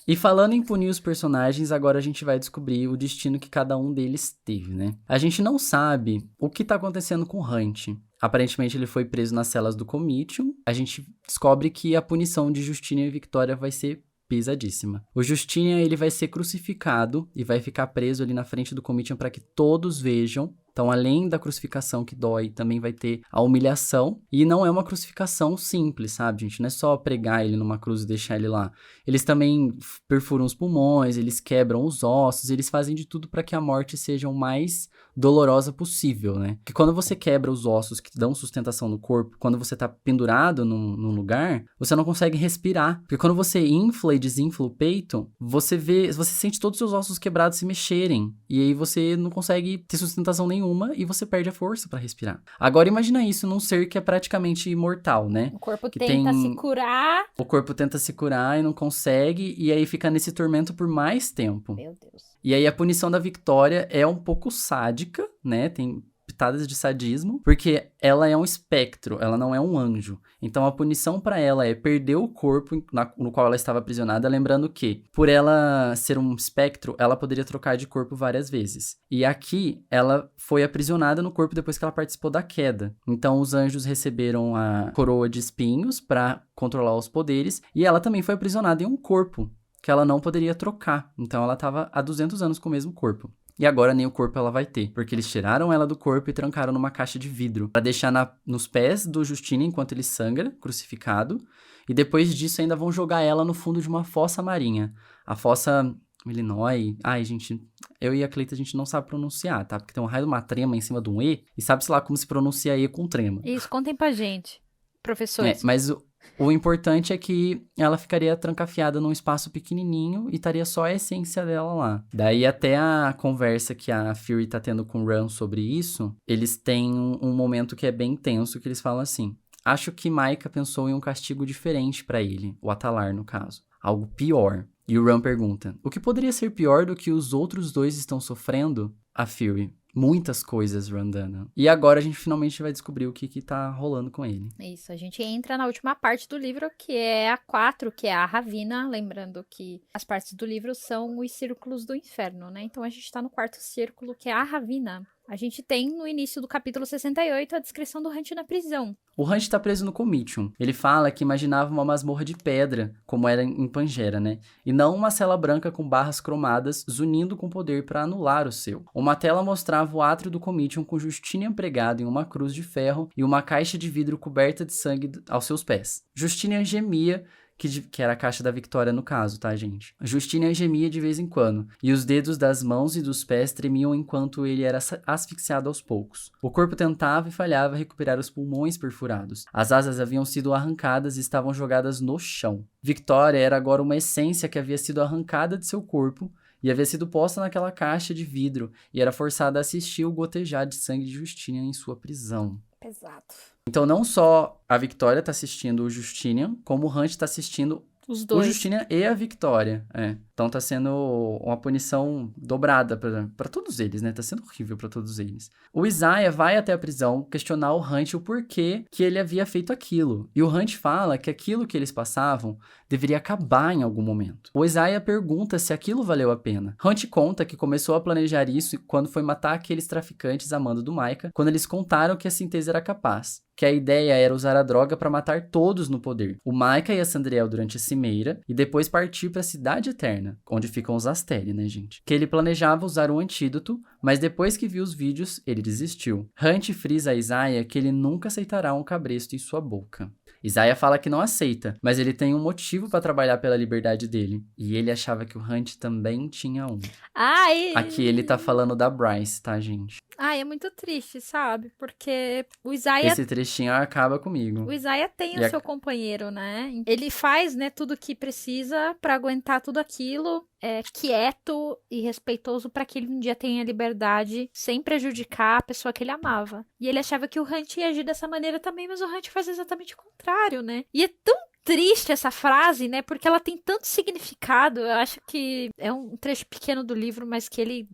[SPEAKER 1] E falando em punir os personagens, agora a gente vai descobrir o destino que cada um deles teve, né? A gente não sabe o que tá acontecendo com o Hunt. Aparentemente ele foi preso nas celas do Comitium. A gente descobre que a punição de Justina e Victoria vai ser pesadíssima. O Justina, ele vai ser crucificado e vai ficar preso ali na frente do Comitium para que todos vejam. Então, além da crucificação que dói, também vai ter a humilhação. E não é uma crucificação simples, sabe, gente? Não é só pregar ele numa cruz e deixar ele lá. Eles também perfuram os pulmões, eles quebram os ossos, eles fazem de tudo para que a morte seja o mais dolorosa possível, né? Porque quando você quebra os ossos que dão sustentação no corpo, quando você tá pendurado num lugar, você não consegue respirar. Porque quando você infla e desinfla o peito, você sente todos os seus ossos quebrados se mexerem. E aí você não consegue ter sustentação nenhuma e você perde a força pra respirar. Agora imagina isso num ser que é praticamente imortal, né?
[SPEAKER 2] O corpo tenta se curar.
[SPEAKER 1] O corpo tenta se curar e não consegue, e aí fica nesse tormento por mais tempo.
[SPEAKER 2] Meu Deus.
[SPEAKER 1] E aí a punição da Victoria é um pouco sádica, né? Tem pitadas de sadismo, porque ela é um espectro, ela não é um anjo. Então a punição pra ela é perder o corpo no qual ela estava aprisionada, lembrando que, por ela ser um espectro, ela poderia trocar de corpo várias vezes. E aqui, ela foi aprisionada no corpo depois que ela participou da queda. Então os anjos receberam a coroa de espinhos pra controlar os poderes, e ela também foi aprisionada em um corpo que ela não poderia trocar. Então ela estava há 200 anos com o mesmo corpo. E agora nem o corpo ela vai ter, porque eles tiraram ela do corpo e trancaram numa caixa de vidro, pra deixar nos pés do Justino enquanto ele sangra, crucificado, e depois disso ainda vão jogar ela no fundo de uma fossa marinha. A fossa Illinois... Ai, gente, eu e a Cleita a gente não sabe pronunciar, tá? Porque tem um raio de uma trema em cima de um E, e sabe-se lá como se pronuncia E com trema.
[SPEAKER 2] Isso, contem pra gente, professores.
[SPEAKER 1] Mas O importante é que ela ficaria trancafiada num espaço pequenininho e estaria só a essência dela lá. Daí até a conversa que a Fury tá tendo com o Ran sobre isso, eles têm um momento que é bem tenso, que eles falam assim: acho que Maika pensou em um castigo diferente pra ele, o Atalar no caso. Algo pior. E o Ran pergunta: o que poderia ser pior do que os outros dois estão sofrendo? A Fury: muitas coisas, Randana. E agora a gente finalmente vai descobrir o que tá rolando com ele.
[SPEAKER 2] Isso, a gente entra na última parte do livro, que é a 4, que é a Ravina. Lembrando que as partes do livro são os círculos do inferno, né? Então a gente tá no quarto círculo, que é a Ravina. A gente tem no início do capítulo 68 a descrição do Hunt na prisão.
[SPEAKER 1] O Hunt tá preso no Comitium. Ele fala que imaginava uma masmorra de pedra, como era em Pangera, né? E não uma cela branca com barras cromadas, zunindo com poder para anular o seu. Uma tela mostrava o átrio do Comitium com Justinian pregado em uma cruz de ferro e uma caixa de vidro coberta de sangue aos seus pés. Justinian gemia, que era a caixa da Victoria no caso, tá, gente? Justinian gemia de vez em quando, e os dedos das mãos e dos pés tremiam enquanto ele era asfixiado aos poucos. O corpo tentava e falhava recuperar os pulmões perfurados. As asas haviam sido arrancadas e estavam jogadas no chão. Victoria era agora uma essência que havia sido arrancada de seu corpo e havia sido posta naquela caixa de vidro e era forçada a assistir o gotejar de sangue de Justinian em sua prisão.
[SPEAKER 2] Pesado.
[SPEAKER 1] Então, não só a Victoria tá assistindo o Justinian, como o Hunt tá assistindo
[SPEAKER 2] Os dois.
[SPEAKER 1] o Justinian e a Victoria. Então tá sendo uma punição dobrada pra todos eles, né? Tá sendo horrível pra todos eles. O Isaiah vai até a prisão questionar o Hunt o porquê que ele havia feito aquilo. E o Hunt fala que aquilo que eles passavam deveria acabar em algum momento. O Isaiah pergunta se aquilo valeu a pena. Hunt conta que começou a planejar isso quando foi matar aqueles traficantes a mando do Maika, quando eles contaram que a Síntese era capaz. Que a ideia era usar a droga para matar todos no poder. O Maika e a Sandriel durante a Cimeira, e depois partir para a Cidade Eterna, onde ficam os Asteri, né, gente? Que ele planejava usar o antídoto, mas depois que viu os vídeos, ele desistiu. Hunt frisa a Isaiah que ele nunca aceitará um cabresto em sua boca. Isaiah fala que não aceita, mas ele tem um motivo para trabalhar pela liberdade dele. E ele achava que o Hunt também tinha um.
[SPEAKER 2] Ai!
[SPEAKER 1] Aqui ele tá falando da Bryce, tá, gente?
[SPEAKER 2] Ai, é muito triste, sabe? Porque o Isaiah...
[SPEAKER 1] Esse trechinho acaba comigo.
[SPEAKER 2] O Isaiah tem o seu companheiro, né? Ele faz, né, tudo o que precisa pra aguentar tudo aquilo, quieto e respeitoso pra que ele um dia tenha liberdade sem prejudicar a pessoa que ele amava. E ele achava que o Hunt ia agir dessa maneira também, mas o Hunt faz exatamente o contrário, né? E é tão triste essa frase, né? Porque ela tem tanto significado. Eu acho que é um trecho pequeno do livro, mas que ele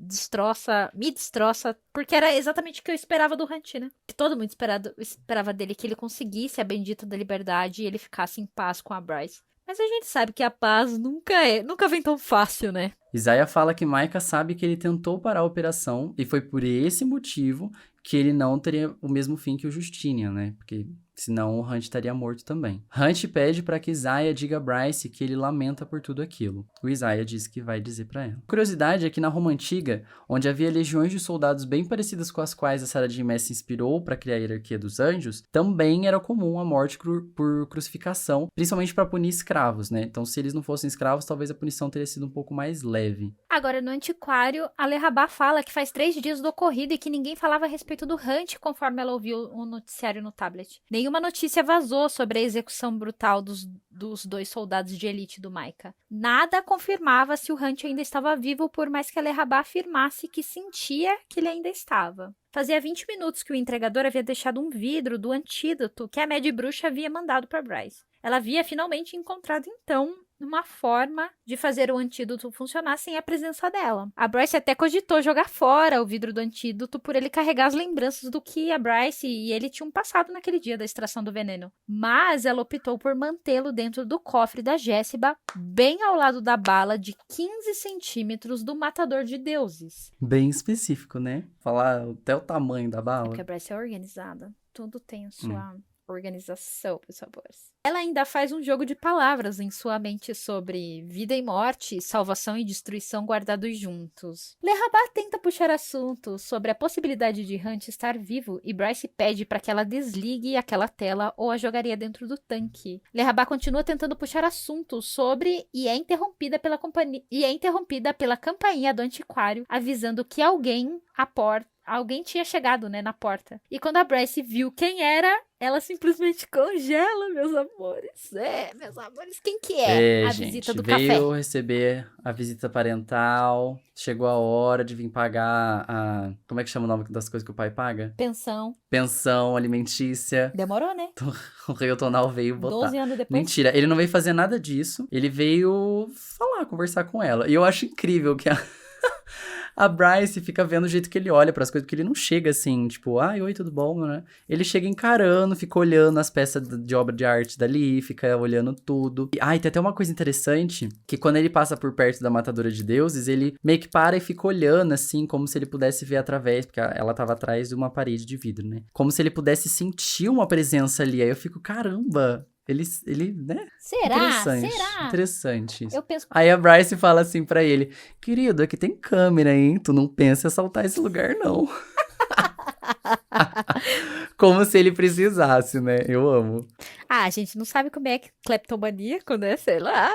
[SPEAKER 2] me destroça, porque era exatamente o que eu esperava do Hunt, né? Que todo mundo esperava dele, que ele conseguisse a bendita da liberdade e ele ficasse em paz com a Bryce. Mas a gente sabe que a paz nunca vem tão fácil, né?
[SPEAKER 1] Isaiah fala que Maika sabe que ele tentou parar a operação e foi por esse motivo que ele não teria o mesmo fim que o Justinian, né? Porque senão o Hunt estaria morto também. Hunt pede para que Isaiah diga a Bryce que ele lamenta por tudo aquilo. O Isaiah diz que vai dizer para ela. A curiosidade é que na Roma Antiga, onde havia legiões de soldados bem parecidas com as quais a Sarah J. Maas se inspirou para criar a hierarquia dos anjos, também era comum a morte por crucificação, principalmente para punir escravos, né? Então, se eles não fossem escravos, talvez a punição teria sido um pouco mais leve.
[SPEAKER 2] Agora, no Antiquário, a Lerabá fala que faz 3 dias do ocorrido e que ninguém falava a respeito do Hunt conforme ela ouviu o noticiário no tablet. Nenhuma notícia vazou sobre a execução brutal dos 2 soldados de elite do Maika. Nada confirmava se o Hunt ainda estava vivo, por mais que a Lerabá afirmasse que sentia que ele ainda estava. Fazia 20 minutos que o entregador havia deixado um vidro do antídoto que a Mad Bruxa havia mandado para Bryce. Ela havia finalmente encontrado, então, uma forma de fazer o antídoto funcionar sem a presença dela. A Bryce até cogitou jogar fora o vidro do antídoto por ele carregar as lembranças do que a Bryce e ele tinham passado naquele dia da extração do veneno. Mas ela optou por mantê-lo dentro do cofre da Jéssica, bem ao lado da bala de 15 centímetros do matador de deuses.
[SPEAKER 1] Bem específico, né? Falar até o tamanho da bala.
[SPEAKER 2] Porque a Bryce é organizada. Tudo tem a sua organização, meus amores. Ela ainda faz um jogo de palavras em sua mente sobre vida e morte, salvação e destruição guardados juntos. Lerabá tenta puxar assuntos sobre a possibilidade de Hunt estar vivo e Bryce pede para que ela desligue aquela tela ou a jogaria dentro do tanque. Lerabá continua tentando puxar assuntos sobre e é interrompida pela campainha do antiquário, avisando que alguém alguém tinha chegado, né, na porta. E quando a Bryce viu quem era, ela simplesmente congela, meus amores. Meus amores, quem que é? A
[SPEAKER 1] Gente,
[SPEAKER 2] visita do
[SPEAKER 1] veio
[SPEAKER 2] café.
[SPEAKER 1] receber a visita parental, chegou a hora de vir pagar a... Como é que chama o nome das coisas que o pai paga?
[SPEAKER 2] Pensão.
[SPEAKER 1] Pensão alimentícia.
[SPEAKER 2] Demorou, né?
[SPEAKER 1] O Rei Otonal veio botar.
[SPEAKER 2] 12 anos depois.
[SPEAKER 1] Mentira, ele não veio fazer nada disso. Ele veio falar, conversar com ela. E eu acho incrível que a Bryce fica vendo o jeito que ele olha pras coisas, porque ele não chega assim, tipo, ai, oi, tudo bom, né? Ele chega encarando, fica olhando as peças de obra de arte dali, fica olhando tudo. E tem até uma coisa interessante, que quando ele passa por perto da Matadora de Deuses, ele meio que para e fica olhando, assim, como se ele pudesse ver através, porque ela tava atrás de uma parede de vidro, né? Como se ele pudesse sentir uma presença ali. Aí eu fico, caramba... Ele, né?
[SPEAKER 2] Será?
[SPEAKER 1] Interessante isso.
[SPEAKER 2] Eu penso...
[SPEAKER 1] Aí a Bryce fala assim pra ele, querido, aqui tem câmera, hein? Tu não pensa em assaltar esse lugar, não. Como se ele precisasse, né? Eu amo.
[SPEAKER 2] a gente não sabe como é que cleptomaníaco, né? Sei lá.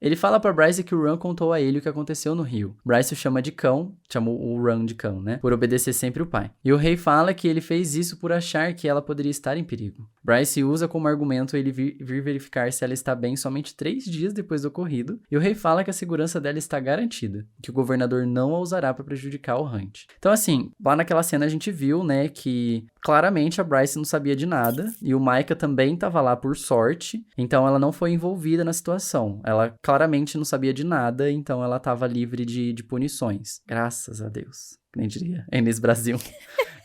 [SPEAKER 1] Ele fala pra Bryce que o Ron contou a ele o que aconteceu no rio. Bryce o chama de cão, chamou o Ron de cão, né? Por obedecer sempre o pai. E o rei fala que ele fez isso por achar que ela poderia estar em perigo. Bryce usa como argumento ele vir verificar se ela está bem somente 3 dias depois do ocorrido. E o rei fala que a segurança dela está garantida, que o governador não a usará para prejudicar o Hunt. Então, assim, lá naquela cena a gente viu, né, que claramente a Bryce não sabia de nada. E o Micah também estava lá por sorte. Então ela não foi envolvida na situação. Ela claramente não sabia de nada, então ela estava livre de punições. Graças a Deus. Nem diria. É nesse Brasil.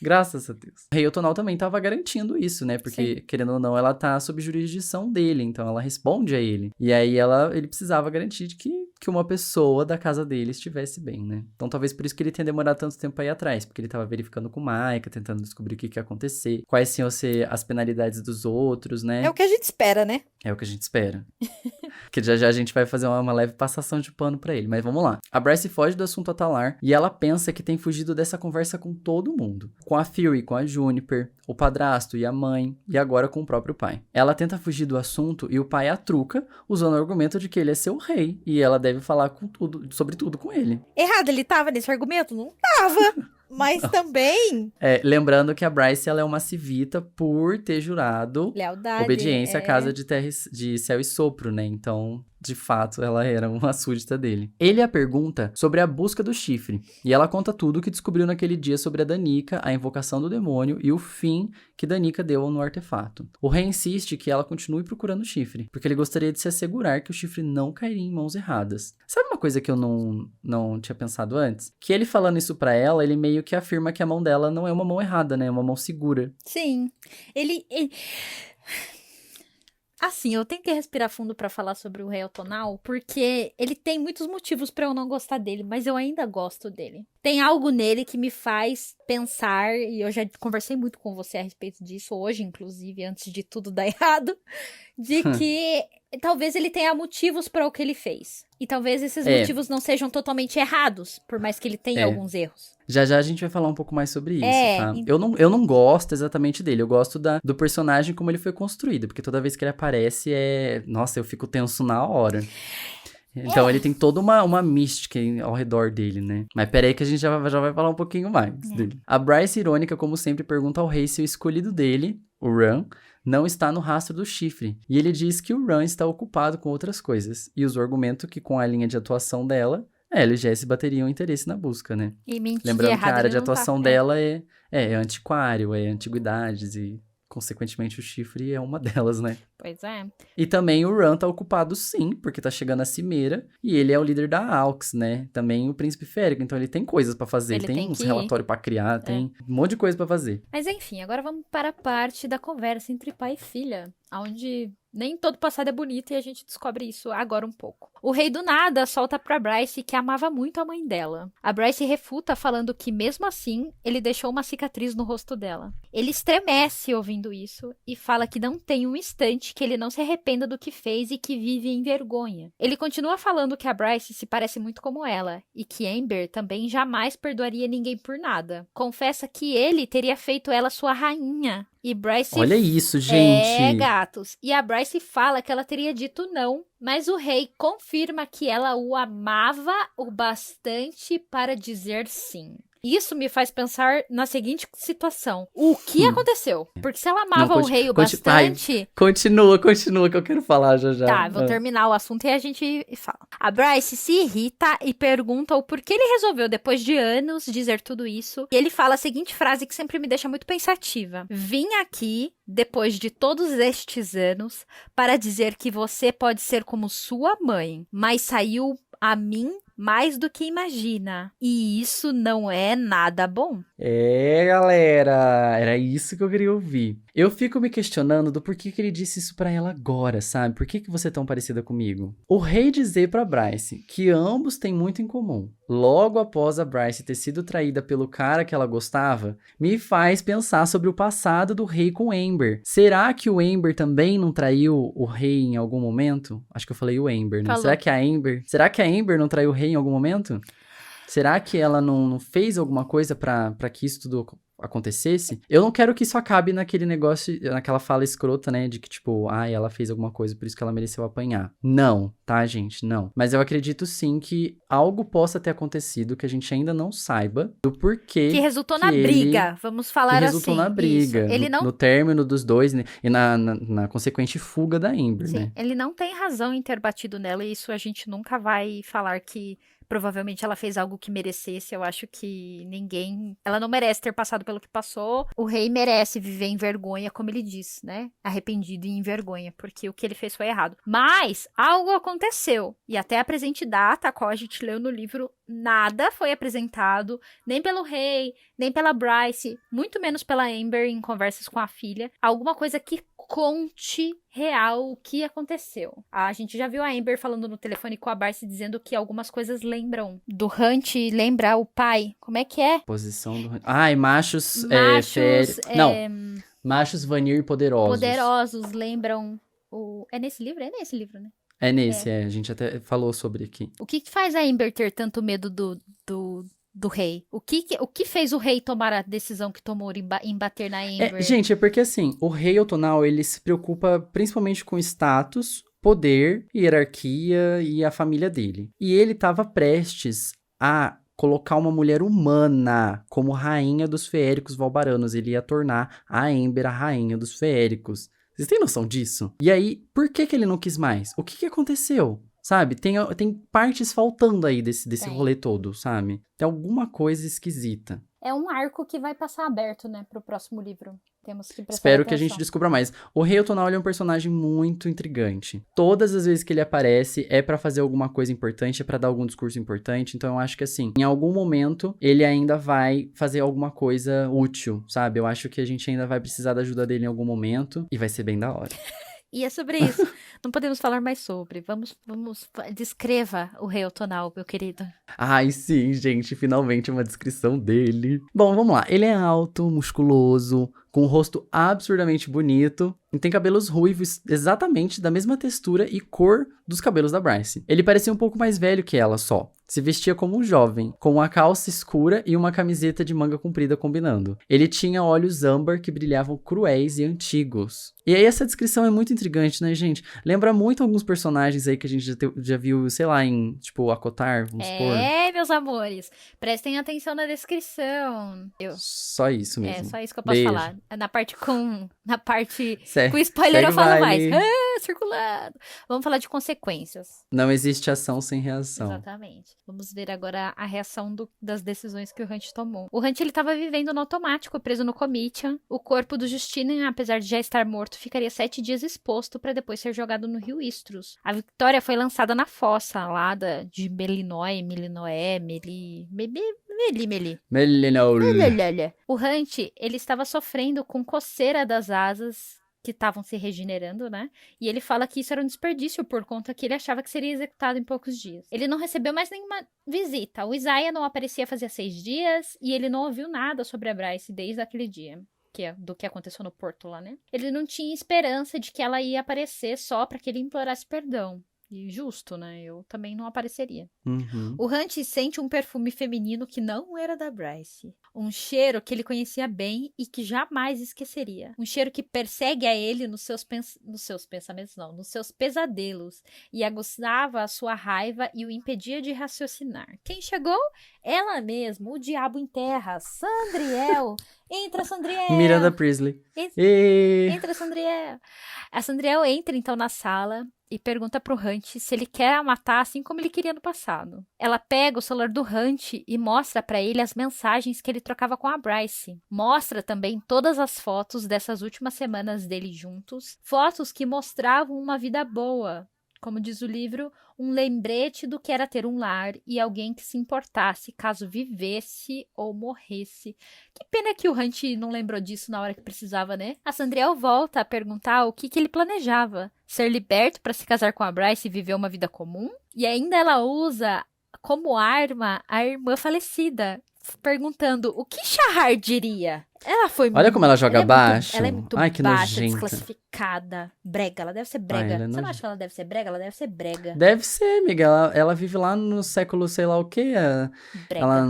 [SPEAKER 1] Graças a Deus. O Rei Otonal também estava garantindo isso, né? Porque,
[SPEAKER 2] Sim.
[SPEAKER 1] querendo ou não, ela tá sob jurisdição dele. Então, ela responde a ele. E aí, ele precisava garantir de que uma pessoa da casa dele estivesse bem, né? Então, talvez por isso que ele tenha demorado tanto tempo aí atrás. Porque ele tava verificando com o Micah, tentando descobrir o que ia acontecer. Quais iam ser as penalidades dos outros, né?
[SPEAKER 2] É o que a gente espera, né?
[SPEAKER 1] É o que a gente espera. Que já já a gente vai fazer uma leve passação de pano pra ele. Mas vamos lá. A Bryce foge do assunto Atalar e ela pensa que tem fugido dessa conversa com todo mundo. Com a Fury, com a Juniper, o padrasto e a mãe, e agora com o próprio pai. Ela tenta fugir do assunto e o pai a truca, usando o argumento de que ele é seu rei e ela deve falar sobre tudo com ele.
[SPEAKER 2] Errado, ele tava nesse argumento? Não tava. Mas também...
[SPEAKER 1] Lembrando que a Bryce ela é uma civita por ter jurado
[SPEAKER 2] lealdade,
[SPEAKER 1] obediência à casa de Céu e Sopro, né? Então, de fato, ela era uma súdita dele. Ele a pergunta sobre a busca do chifre, e ela conta tudo o que descobriu naquele dia sobre a Danica, a invocação do demônio e o fim que Danica deu no artefato. O rei insiste que ela continue procurando o chifre, porque ele gostaria de se assegurar que o chifre não cairia em mãos erradas. Sabe uma coisa que eu não tinha pensado antes? Que ele falando isso pra ela, ele meio que afirma que a mão dela não é uma mão errada, né? É uma mão segura.
[SPEAKER 2] Sim. Ele... Assim, eu tenho que respirar fundo pra falar sobre o Rei Otonal, porque ele tem muitos motivos pra eu não gostar dele, mas eu ainda gosto dele. Tem algo nele que me faz pensar, e eu já conversei muito com você a respeito disso hoje, inclusive, antes de tudo dar errado, de que talvez ele tenha motivos para o que ele fez. E talvez esses motivos não sejam totalmente errados, por mais que ele tenha alguns erros.
[SPEAKER 1] Já já a gente vai falar um pouco mais sobre isso, tá? Eu não gosto exatamente dele, eu gosto do personagem como ele foi construído, porque toda vez que ele aparece nossa, eu fico tenso na hora. Então ele tem toda uma mística ao redor dele, né? Mas peraí que a gente já vai falar um pouquinho mais dele. A Bryce, irônica, como sempre, pergunta ao rei se o escolhido dele, o Ran, não está no rastro do chifre. E ele diz que o Ran está ocupado com outras coisas. E usa o argumento que com a linha de atuação dela, ela e Jesse bateriam interesse na busca, né?
[SPEAKER 2] E
[SPEAKER 1] lembrando que a área de atuação dela é antiquário, é antiguidades e... consequentemente, o chifre é uma delas, né?
[SPEAKER 2] Pois é.
[SPEAKER 1] E também o Ran tá ocupado, sim, porque tá chegando a Cimeira. E ele é o líder da Aux, né? Também o Príncipe Férico. Então, ele tem coisas pra fazer. Ele tem uns relatórios pra criar, tem um monte de coisa pra fazer.
[SPEAKER 2] Mas, enfim, agora vamos para a parte da conversa entre pai e filha. Onde nem todo passado é bonito e a gente descobre isso agora um pouco. O rei do nada solta pra Bryce que amava muito a mãe dela. A Bryce refuta falando que, mesmo assim, ele deixou uma cicatriz no rosto dela. Ele estremece ouvindo isso e fala que não tem um instante que ele não se arrependa do que fez e que vive em vergonha. Ele continua falando que a Bryce se parece muito como ela e que Amber também jamais perdoaria ninguém por nada. Confessa que ele teria feito ela sua rainha. E Bryce...
[SPEAKER 1] Olha isso, gente!
[SPEAKER 2] Gatos. E a Bryce fala que ela teria dito não, mas o rei confirma que ela o amava o bastante para dizer sim. Isso me faz pensar na seguinte situação. O que aconteceu? Porque se ela amava o rei bastante...
[SPEAKER 1] Continua, que eu quero falar já.
[SPEAKER 2] Tá, vou terminar o assunto e a gente fala. A Bryce se irrita e pergunta o porquê ele resolveu, depois de anos, dizer tudo isso. E ele fala a seguinte frase que sempre me deixa muito pensativa. Vim aqui, depois de todos estes anos, para dizer que você pode ser como sua mãe, mas saiu a mim mais do que imagina. E isso não é nada bom.
[SPEAKER 1] Galera, era isso que eu queria ouvir. Eu fico me questionando do porquê que ele disse isso pra ela agora, sabe? Por que você é tão parecida comigo? O rei dizer pra Bryce que ambos têm muito em comum, logo após a Bryce ter sido traída pelo cara que ela gostava, me faz pensar sobre o passado do rei com Amber. Será que o Amber também não traiu o rei em algum momento? Acho que eu falei o Amber, né?
[SPEAKER 2] Falou.
[SPEAKER 1] Será que a Amber não traiu o rei em algum momento? Será que ela não fez alguma coisa pra que isso tudo acontecesse? Eu não quero que isso acabe naquele negócio, naquela fala escrota, né? De que, tipo, ela fez alguma coisa, por isso que ela mereceu apanhar. Não, tá, gente? Não. Mas eu acredito sim que algo possa ter acontecido que a gente ainda não saiba do porquê.
[SPEAKER 2] Que resultou na briga, vamos falar assim.
[SPEAKER 1] Que resultou na briga.
[SPEAKER 2] Isso. Ele
[SPEAKER 1] no término dos dois, né? E na consequente fuga da Amber,
[SPEAKER 2] Sim,
[SPEAKER 1] né?
[SPEAKER 2] ele não tem razão em ter batido nela, e isso a gente nunca vai falar que provavelmente ela fez algo que merecesse. Eu acho que ela não merece ter passado pelo que passou. O rei merece viver em vergonha, como ele diz, né? Arrependido e em vergonha, porque o que ele fez foi errado. Mas algo aconteceu, e até a presente data, a qual a gente leu no livro, nada foi apresentado, nem pelo rei, nem pela Bryce, muito menos pela Amber em conversas com a filha. Alguma coisa que conte real o que aconteceu. A gente já viu a Amber falando no telefone com a Bryce, dizendo que algumas coisas lembram do Hunt, lembra o pai. Como é que é?
[SPEAKER 1] Posição do Hunt. Machos... Machos Vanir poderosos.
[SPEAKER 2] Poderosos, lembram o... É nesse livro? É nesse livro, né?
[SPEAKER 1] É nesse, a gente até falou sobre aqui.
[SPEAKER 2] O que faz a Amber ter tanto medo do rei? O que fez o rei tomar a decisão que tomou em bater na Amber?
[SPEAKER 1] Gente, é porque assim, o rei Otonal, ele se preocupa principalmente com status, poder, hierarquia e a família dele. E ele estava prestes a colocar uma mulher humana como rainha dos feéricos valbaranos. Ele ia tornar a Amber a rainha dos feéricos. Vocês têm noção disso? E aí, por que ele não quis mais? O que aconteceu? Sabe? Tem partes faltando aí desse rolê todo, sabe? Tem alguma coisa esquisita.
[SPEAKER 2] É um arco que vai passar aberto, né, pro próximo livro. Temos que prestar
[SPEAKER 1] Espero
[SPEAKER 2] atenção.
[SPEAKER 1] que a gente descubra mais. O Rei Otonal, ele é um personagem muito intrigante. Todas as vezes que ele aparece, é pra fazer alguma coisa importante, é pra dar algum discurso importante. Então, eu acho que, assim, em algum momento, ele ainda vai fazer alguma coisa útil, sabe? Eu acho que a gente ainda vai precisar da ajuda dele em algum momento. E vai ser bem da hora.
[SPEAKER 2] E é sobre isso. Não podemos falar mais sobre. Vamos, descreva o Rei Otonal, meu querido.
[SPEAKER 1] Ai, sim, gente, finalmente uma descrição dele. Bom, vamos lá. Ele é alto, musculoso, com um rosto absurdamente bonito e tem cabelos ruivos exatamente da mesma textura e cor dos cabelos da Bryce. Ele parecia um pouco mais velho que ela só. Se vestia como um jovem, com uma calça escura e uma camiseta de manga comprida combinando. Ele tinha olhos âmbar que brilhavam cruéis e antigos. E aí essa descrição é muito intrigante, né, gente? Lembra muito alguns personagens aí que a gente já viu, sei lá, em, tipo, Acotar, vamos supor.
[SPEAKER 2] Meus amores, prestem atenção na descrição.
[SPEAKER 1] Só isso mesmo.
[SPEAKER 2] Só isso que eu posso falar. Na parte com spoiler
[SPEAKER 1] segue
[SPEAKER 2] eu falo
[SPEAKER 1] vale.
[SPEAKER 2] mais. Circulado. Vamos falar de consequências.
[SPEAKER 1] Não existe ação sem reação.
[SPEAKER 2] Exatamente. Vamos ver agora a reação das decisões que o Hunt tomou. O Hunt, ele estava vivendo no automático, preso no Comitian. O corpo do Justinian, apesar de já estar morto, ficaria 7 dias exposto para depois ser jogado no rio Istros. A Victoria foi lançada na fossa lá de Meli. O Hunt, ele estava sofrendo com coceira das asas que estavam se regenerando, né? E ele fala que isso era um desperdício por conta que ele achava que seria executado em poucos dias. Ele não recebeu mais nenhuma visita. O Isaiah não aparecia fazia 6 dias e ele não ouviu nada sobre a Bryce desde aquele dia. Do que aconteceu no porto lá, né? Ele não tinha esperança de que ela ia aparecer só para que ele implorasse perdão. E justo, né? Eu também não apareceria.
[SPEAKER 1] Uhum.
[SPEAKER 2] O Hunt sente um perfume feminino que não era da Bryce. Um cheiro que ele conhecia bem e que jamais esqueceria. Um cheiro que persegue a ele nos seus pensamentos, não, nos seus pesadelos. E aguçava a sua raiva e o impedia de raciocinar. Quem chegou? Ela mesma, o diabo em terra, Sandriel. Entra, Sandriel!
[SPEAKER 1] Miranda Priestley. E...
[SPEAKER 2] Entra, Sandriel! A Sandriel entra então na sala e pergunta pro Hunt se ele quer a matar assim como ele queria no passado. Ela pega o celular do Hunt e mostra pra ele as mensagens que ele trocava com a Bryce. Mostra também todas as fotos dessas últimas semanas dele juntos, fotos que mostravam uma vida boa. Como diz o livro, um lembrete do que era ter um lar e alguém que se importasse caso vivesse ou morresse. Que pena que o Hunt não lembrou disso na hora que precisava, né? A Sandriel volta a perguntar o que ele planejava. Ser liberto para se casar com a Bryce e viver uma vida comum? E ainda ela usa como arma a irmã falecida, perguntando o que Shahar diria. Ela foi
[SPEAKER 1] Olha como ela joga baixo.
[SPEAKER 2] Ela é muito
[SPEAKER 1] Ai, que
[SPEAKER 2] baixa,
[SPEAKER 1] nojenta.
[SPEAKER 2] desclassificada. Brega, ela deve ser brega.
[SPEAKER 1] Ai,
[SPEAKER 2] Você não acha que ela deve ser brega? Ela deve ser brega.
[SPEAKER 1] Deve ser, amiga. Ela vive lá no século sei lá o quê.
[SPEAKER 2] Brega.
[SPEAKER 1] Ela,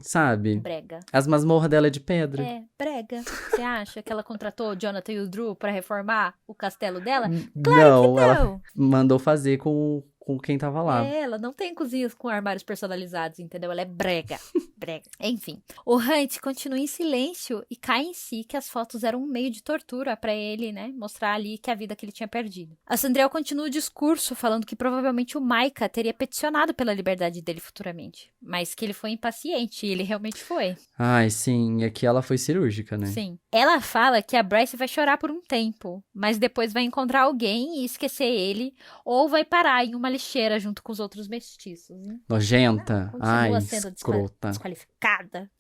[SPEAKER 1] sabe?
[SPEAKER 2] Brega.
[SPEAKER 1] As masmorras dela é de pedra.
[SPEAKER 2] É, brega. Você acha que ela contratou o Jonathan e o Drew pra reformar o castelo dela?
[SPEAKER 1] Não,
[SPEAKER 2] que
[SPEAKER 1] ela
[SPEAKER 2] não.
[SPEAKER 1] mandou fazer com quem tava lá.
[SPEAKER 2] É, ela não tem cozinhas com armários personalizados, entendeu? Ela é brega. Brega. Enfim. O Hunt continua em silêncio e cai em si que as fotos eram um meio de tortura pra ele, né? Mostrar ali que a vida que ele tinha perdido. A Sandriel continua o discurso falando que provavelmente o Micah teria peticionado pela liberdade dele futuramente. Mas que ele foi impaciente e ele realmente foi.
[SPEAKER 1] Ai, sim. E aqui ela foi cirúrgica, né?
[SPEAKER 2] Sim. Ela fala que a Bryce vai chorar por um tempo, mas depois vai encontrar alguém e esquecer ele, ou vai parar em uma lixeira junto com os outros mestiços. Hein?
[SPEAKER 1] Nojenta.
[SPEAKER 2] Continua
[SPEAKER 1] Ai,
[SPEAKER 2] sendo
[SPEAKER 1] escrota.
[SPEAKER 2] desqualificada.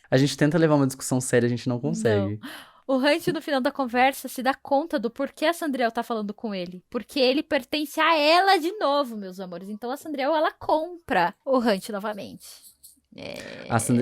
[SPEAKER 1] A gente tenta levar uma discussão séria, a gente não consegue.
[SPEAKER 2] O Hunt, no final da conversa, se dá conta do porquê a Sandriel tá falando com ele. Porque ele pertence a ela de novo, meus amores. Então a Sandriel, ela compra o Hunt novamente.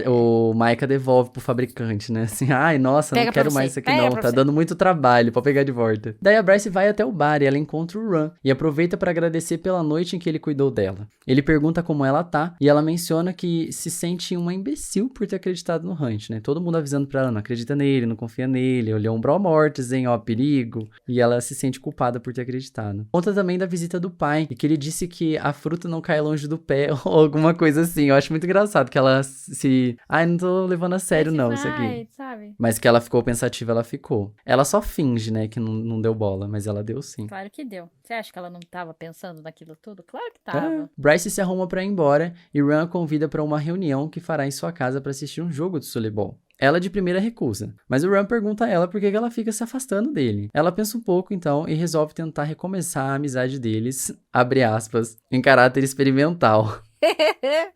[SPEAKER 1] O Micah devolve pro fabricante, né? Assim, ai, nossa,
[SPEAKER 2] Pega
[SPEAKER 1] não
[SPEAKER 2] pra
[SPEAKER 1] quero
[SPEAKER 2] você,
[SPEAKER 1] mais isso aqui
[SPEAKER 2] pega
[SPEAKER 1] não,
[SPEAKER 2] pra
[SPEAKER 1] tá
[SPEAKER 2] você.
[SPEAKER 1] dando muito trabalho pra pegar de volta. Daí a Bryce vai até o bar e ela encontra o Ran e aproveita pra agradecer pela noite em que ele cuidou dela. Ele pergunta como ela tá e ela menciona que se sente uma imbecil por ter acreditado no Hunt, né? Todo mundo avisando pra ela, não acredita nele, não confia nele, olhou um Bro Mortis, hein, ó, perigo. E ela se sente culpada por ter acreditado. Conta também da visita do pai e que ele disse que a fruta não cai longe do pé ou alguma coisa assim. Eu acho muito engraçado que ela se... Ai, não tô levando a sério não, isso aqui.
[SPEAKER 2] Sabe?
[SPEAKER 1] Mas que ela ficou pensativa, ela ficou. Ela só finge, né, que não deu bola, mas ela deu sim.
[SPEAKER 2] Claro que deu. Você acha que ela não tava pensando naquilo tudo? Claro que tava.
[SPEAKER 1] Bryce se arruma pra ir embora e Ran a convida pra uma reunião que fará em sua casa pra assistir um jogo de Sullyball. Ela de primeira recusa, mas o Ran pergunta a ela por que ela fica se afastando dele. Ela pensa um pouco então e resolve tentar recomeçar a amizade deles, abre aspas, em caráter experimental.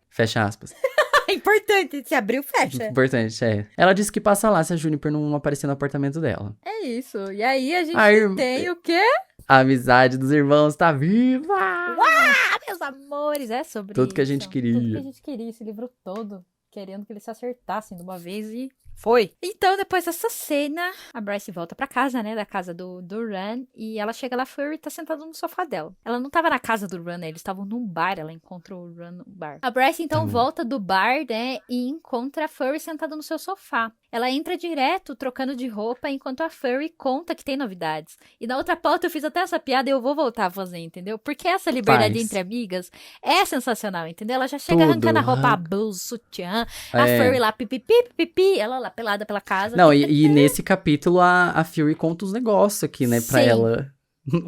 [SPEAKER 1] Fecha aspas.
[SPEAKER 2] É importante, se abriu, fecha.
[SPEAKER 1] Importante, é. Ela disse que passa lá se a Juniper não aparecer no apartamento dela.
[SPEAKER 2] É isso. E aí a gente
[SPEAKER 1] Ai,
[SPEAKER 2] tem o quê?
[SPEAKER 1] A amizade dos irmãos tá viva!
[SPEAKER 2] Ah, meus amores, é sobre
[SPEAKER 1] Tudo que a
[SPEAKER 2] isso.
[SPEAKER 1] gente queria.
[SPEAKER 2] Tudo que a gente queria, esse livro todo. Querendo que eles se acertassem de uma vez e foi. Então, depois dessa cena, a Bryce volta pra casa, né? Da casa do Ran. E ela chega lá, a Furry tá sentada no sofá dela. Ela não tava na casa do Ran, né? Eles estavam num bar. Ela encontrou o Ran no bar. A Bryce, então, volta do bar, né? E encontra a Furry sentada no seu sofá. Ela entra direto, trocando de roupa, enquanto a Furry conta que tem novidades. E na outra pauta eu fiz até essa piada e eu vou voltar a fazer, entendeu? Porque essa liberdade entre amigas é sensacional, entendeu? Ela já chega arrancando a roupa, a blusa, sutiã, a Furry lá, pipipi, ela lá pelada pela casa.
[SPEAKER 1] Não, e nesse capítulo a Fury conta uns negócios aqui, né, pra
[SPEAKER 2] Sim.
[SPEAKER 1] ela.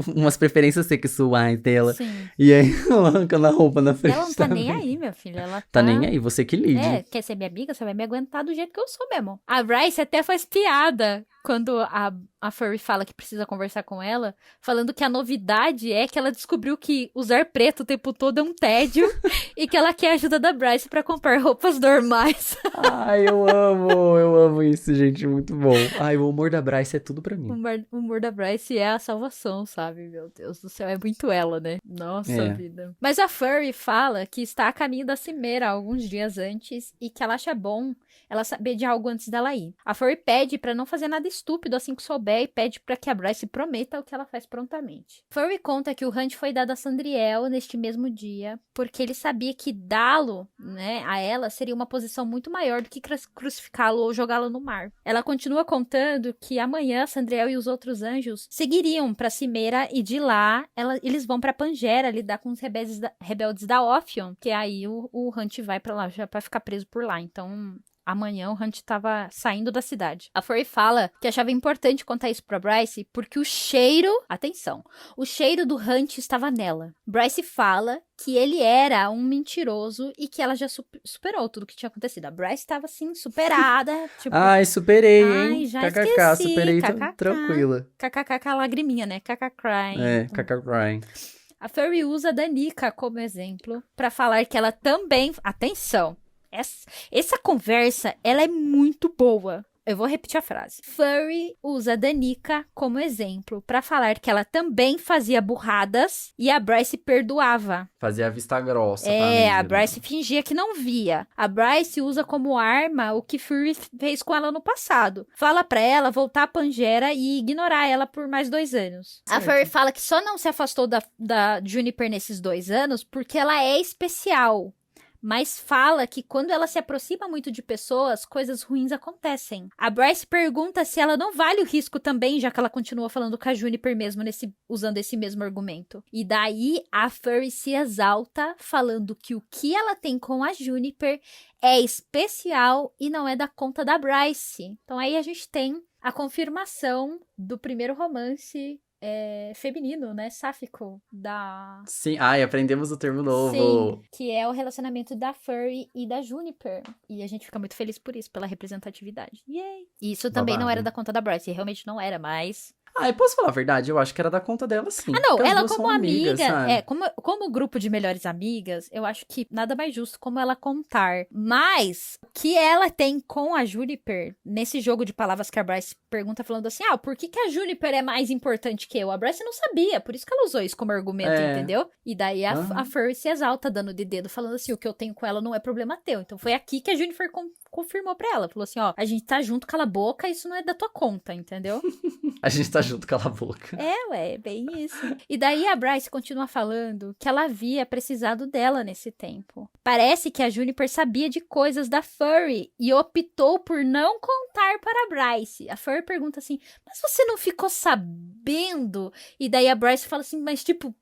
[SPEAKER 1] Umas preferências sexuais dela.
[SPEAKER 2] Sim.
[SPEAKER 1] E aí ela arrancando a roupa na frente.
[SPEAKER 2] Ela não tá nem
[SPEAKER 1] também.
[SPEAKER 2] aí, minha filha. Ela
[SPEAKER 1] Tá nem aí, você que lide.
[SPEAKER 2] É, quer ser minha amiga? Você vai me aguentar do jeito que eu sou mesmo. A Bryce até faz piada quando a Furry fala que precisa conversar com ela, falando que a novidade é que ela descobriu que usar preto o tempo todo é um tédio e que ela quer a ajuda da Bryce pra comprar roupas normais.
[SPEAKER 1] Ai, eu amo isso, gente, muito bom. Ai, o humor da Bryce é tudo pra mim.
[SPEAKER 2] O humor da Bryce é a salvação, sabe? Meu Deus do céu, é muito ela, né? Nossa vida. Mas a Furry fala que está a caminho da Cimeira alguns dias antes e que ela acha bom ela saber de algo antes dela ir. A Furry pede pra não fazer nada estúpido assim que souber e pede pra que a Bryce prometa o que ela faz prontamente. Furry conta que o Hunt foi dado a Sandriel neste mesmo dia, porque ele sabia que dá-lo, né, a ela seria uma posição muito maior do que crucificá-lo ou jogá-lo no mar. Ela continua contando que amanhã Sandriel e os outros anjos seguiriam pra Cimeira e de lá eles vão pra Pangera lidar com os rebeldes da Ophion, que aí o Hunt vai pra lá já pra ficar preso por lá. Então, amanhã o Hunt tava saindo da cidade. A Furry fala que achava importante contar isso pra Bryce porque o cheiro... Atenção! O cheiro do Hunt estava nela. Bryce fala que ele era um mentiroso e que ela já superou tudo que tinha acontecido. A Bryce estava, assim, superada. Tipo,
[SPEAKER 1] Ai, superei, hein?
[SPEAKER 2] ai, já
[SPEAKER 1] KKK,
[SPEAKER 2] esqueci.
[SPEAKER 1] superei,
[SPEAKER 2] KKK.
[SPEAKER 1] tranquila.
[SPEAKER 2] KKK, lagriminha, né? KKK crying.
[SPEAKER 1] É, KKK crying.
[SPEAKER 2] A Furry usa a Danica como exemplo pra falar que ela também... Atenção! Essa conversa, ela é muito boa. Eu vou repetir a frase. Furry usa a Danica como exemplo pra falar que ela também fazia burradas e a Bryce perdoava.
[SPEAKER 1] Fazia a vista grossa.
[SPEAKER 2] A Bryce fingia que não via. A Bryce usa como arma o que Furry fez com ela no passado. Fala pra ela voltar a Pangera e ignorar ela por mais 2 anos. Certo. A Furry fala que só não se afastou da Juniper nesses 2 anos porque ela é especial. Mas fala que quando ela se aproxima muito de pessoas, coisas ruins acontecem. A Bryce pergunta se ela não vale o risco também, já que ela continua falando com a Juniper mesmo, usando esse mesmo argumento. E daí, a Furry se exalta, falando que o que ela tem com a Juniper é especial e não é da conta da Bryce. Então aí a gente tem a confirmação do primeiro romance feminino, né, sáfico da...
[SPEAKER 1] Sim, aprendemos o termo novo.
[SPEAKER 2] Sim, que é o relacionamento da Furry e da Juniper. E a gente fica muito feliz por isso, pela representatividade. Yay! E isso também
[SPEAKER 1] Babado.
[SPEAKER 2] Não era da conta da Bryce, realmente não era, mas...
[SPEAKER 1] Eu posso falar a verdade? Eu acho que era da conta dela, sim.
[SPEAKER 2] Não, ela como
[SPEAKER 1] são amiga,
[SPEAKER 2] como grupo de melhores amigas, eu acho que nada mais justo como ela contar. Mas, o que ela tem com a Juniper, nesse jogo de palavras que a Bryce pergunta, falando assim, por que a Juniper é mais importante que eu? A Bryce não sabia, por isso que ela usou isso como argumento, entendeu? E daí a Furry se exalta, dando de dedo, falando assim, o que eu tenho com ela não é problema teu. Então foi aqui que a Juniper confirmou pra ela, falou assim, a gente tá junto, cala a boca, isso não é da tua conta, entendeu?
[SPEAKER 1] A gente tá junto, cala a boca.
[SPEAKER 2] É bem isso. E daí a Bryce continua falando que ela havia precisado dela nesse tempo. Parece que a Juniper sabia de coisas da Furry e optou por não contar para a Bryce. A Furry pergunta assim, mas você não ficou sabendo? E daí a Bryce fala assim, mas tipo...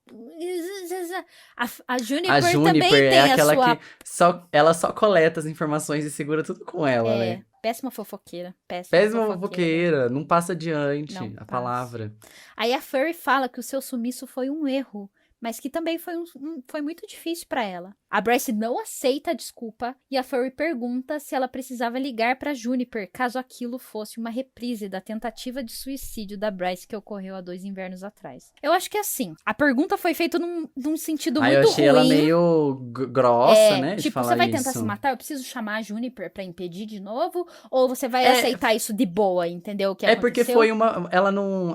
[SPEAKER 2] A Juniper também tem
[SPEAKER 1] é aquela
[SPEAKER 2] sua...
[SPEAKER 1] que ela só coleta as informações e segura tudo com ela, né?
[SPEAKER 2] Péssima fofoqueira.
[SPEAKER 1] Péssima fofoqueira. Não passa adiante
[SPEAKER 2] não
[SPEAKER 1] palavra.
[SPEAKER 2] Aí a Furry fala que o seu sumiço foi um erro, mas que também foi muito difícil pra ela. A Bryce não aceita a desculpa e a Furry pergunta se ela precisava ligar pra Juniper caso aquilo fosse uma reprise da tentativa de suicídio da Bryce que ocorreu há 2 invernos atrás. Eu acho que assim, a pergunta foi feita num sentido muito ruim.
[SPEAKER 1] Eu achei ela meio grossa, né?
[SPEAKER 2] Tipo, você vai tentar se matar, eu preciso chamar a Juniper pra impedir de novo? Ou você vai aceitar isso de boa, entendeu? O que aconteceu?
[SPEAKER 1] Porque foi ela não...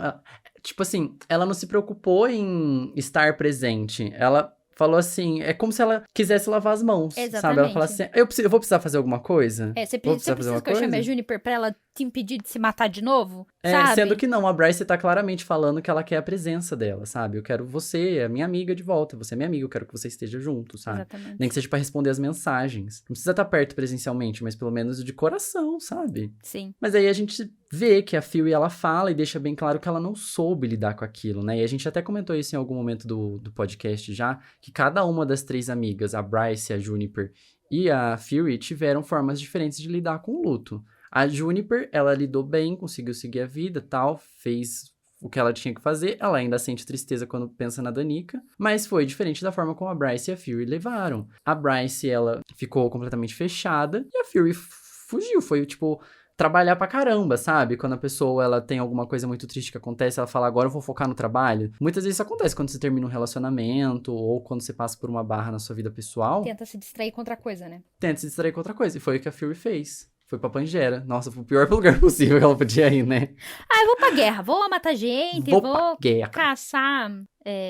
[SPEAKER 1] Tipo assim, ela não se preocupou em estar presente. Ela falou assim, é como se ela quisesse lavar as mãos,
[SPEAKER 2] Exatamente.
[SPEAKER 1] sabe? Ela fala assim, eu vou precisar fazer alguma coisa?
[SPEAKER 2] Você precisa que eu chame a Juniper pra ela te impedir de se matar de novo? Sabe?
[SPEAKER 1] Sendo que não, a Bryce tá claramente falando que ela quer a presença dela, sabe? Eu quero você, a minha amiga de volta, você é minha amiga, eu quero que você esteja junto, sabe?
[SPEAKER 2] Exatamente.
[SPEAKER 1] Nem que seja pra responder as mensagens. Não precisa estar perto presencialmente, mas pelo menos de coração, sabe?
[SPEAKER 2] Sim.
[SPEAKER 1] Mas aí a gente vê que a Furry, ela fala e deixa bem claro que ela não soube lidar com aquilo, né? E a gente até comentou isso em algum momento do podcast já, que cada uma das 3 amigas, a Bryce, a Juniper e a Furry, tiveram formas diferentes de lidar com o luto. A Juniper, ela lidou bem, conseguiu seguir a vida, tal, fez o que ela tinha que fazer. Ela ainda sente tristeza quando pensa na Danica, mas foi diferente da forma como a Bryce e a Furry levaram. A Bryce, ela ficou completamente fechada e a Furry fugiu, foi tipo... trabalhar pra caramba, sabe? Quando a pessoa, ela tem alguma coisa muito triste que acontece, ela fala, agora eu vou focar no trabalho. Muitas vezes isso acontece quando você termina um relacionamento ou quando você passa por uma barra na sua vida pessoal.
[SPEAKER 2] Tenta se distrair com outra coisa, né?
[SPEAKER 1] Tenta se distrair com outra coisa. E foi o que a Furry fez. Foi pra Pangera. Nossa, foi o pior lugar possível que ela podia ir, né?
[SPEAKER 2] Ah, eu vou pra guerra, vou matar gente,
[SPEAKER 1] Vou
[SPEAKER 2] vou
[SPEAKER 1] pra guerra.
[SPEAKER 2] caçar.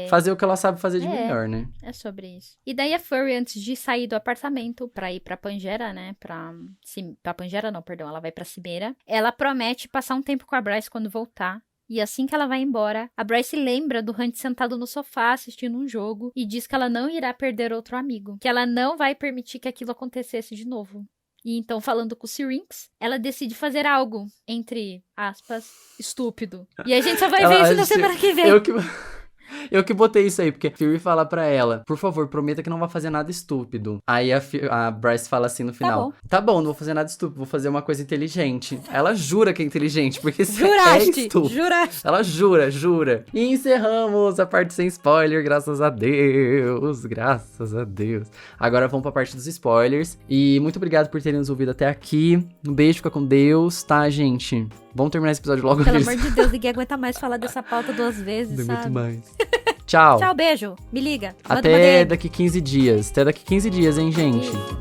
[SPEAKER 1] Fazer o que ela sabe fazer de melhor, né?
[SPEAKER 2] É sobre isso. E daí a Furry, antes de sair do apartamento pra ir pra Pangera, né? Pra Pangera não, perdão, ela vai pra Cimeira. Ela promete passar um tempo com a Bryce quando voltar. E assim que ela vai embora, a Bryce lembra do Hunt sentado no sofá assistindo um jogo e diz que ela não irá perder outro amigo, que ela não vai permitir que aquilo acontecesse de novo. E então, falando com o Syrinx, ela decide fazer algo, entre aspas, estúpido. E a gente só vai ver isso na semana que vem.
[SPEAKER 1] Eu que botei isso aí, porque a Fury fala pra ela, por favor, prometa que não vai fazer nada estúpido. Aí a Bryce fala assim no final, tá bom, não vou fazer nada estúpido, vou fazer uma coisa inteligente. Ela jura que é inteligente, porque se é estúpido. Juraste. Ela jura. E encerramos a parte sem spoiler, graças a Deus. Agora vamos pra parte dos spoilers. E muito obrigado por terem nos ouvido até aqui. Um beijo, fica com Deus, tá, gente? Vamos terminar esse episódio logo.
[SPEAKER 2] Pelo amor de Deus, ninguém aguenta mais falar dessa pauta 2 vezes,
[SPEAKER 1] não
[SPEAKER 2] sabe?
[SPEAKER 1] Muito mais. Tchau.
[SPEAKER 2] Tchau, beijo. Me liga.
[SPEAKER 1] Até daqui 15 dias. Até daqui 15 dias, hein, gente?
[SPEAKER 2] Isso.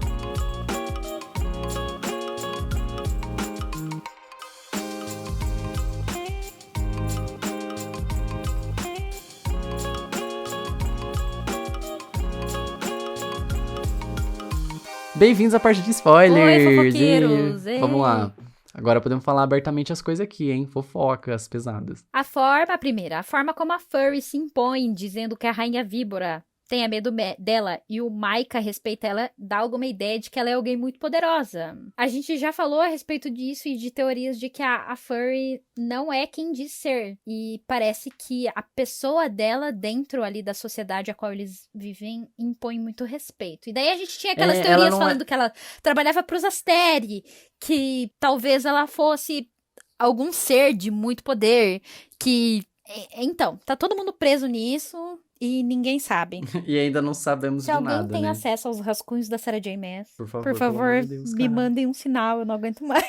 [SPEAKER 1] Bem-vindos à parte de spoilers.
[SPEAKER 2] Oi, fofoqueiros.
[SPEAKER 1] Vamos lá. Agora podemos falar abertamente as coisas aqui, hein? Fofocas pesadas.
[SPEAKER 2] A forma como a Furry se impõe, dizendo que a Rainha Víbora tenha medo dela e o Maika respeita ela, dá alguma ideia de que ela é alguém muito poderosa. A gente já falou a respeito disso e de teorias de que a Furry não é quem diz ser. E parece que a pessoa dela dentro ali da sociedade a qual eles vivem impõe muito respeito. E daí a gente tinha aquelas teorias falando que ela trabalhava pros Asteri, que talvez ela fosse algum ser de muito poder, que... Então, tá todo mundo preso nisso... E ninguém sabe.
[SPEAKER 1] E ainda não sabemos de nada, né?
[SPEAKER 2] Se alguém tem acesso aos rascunhos da Sarah J. Maas, por favor,
[SPEAKER 1] de Deus,
[SPEAKER 2] me mandem um sinal, eu não aguento mais.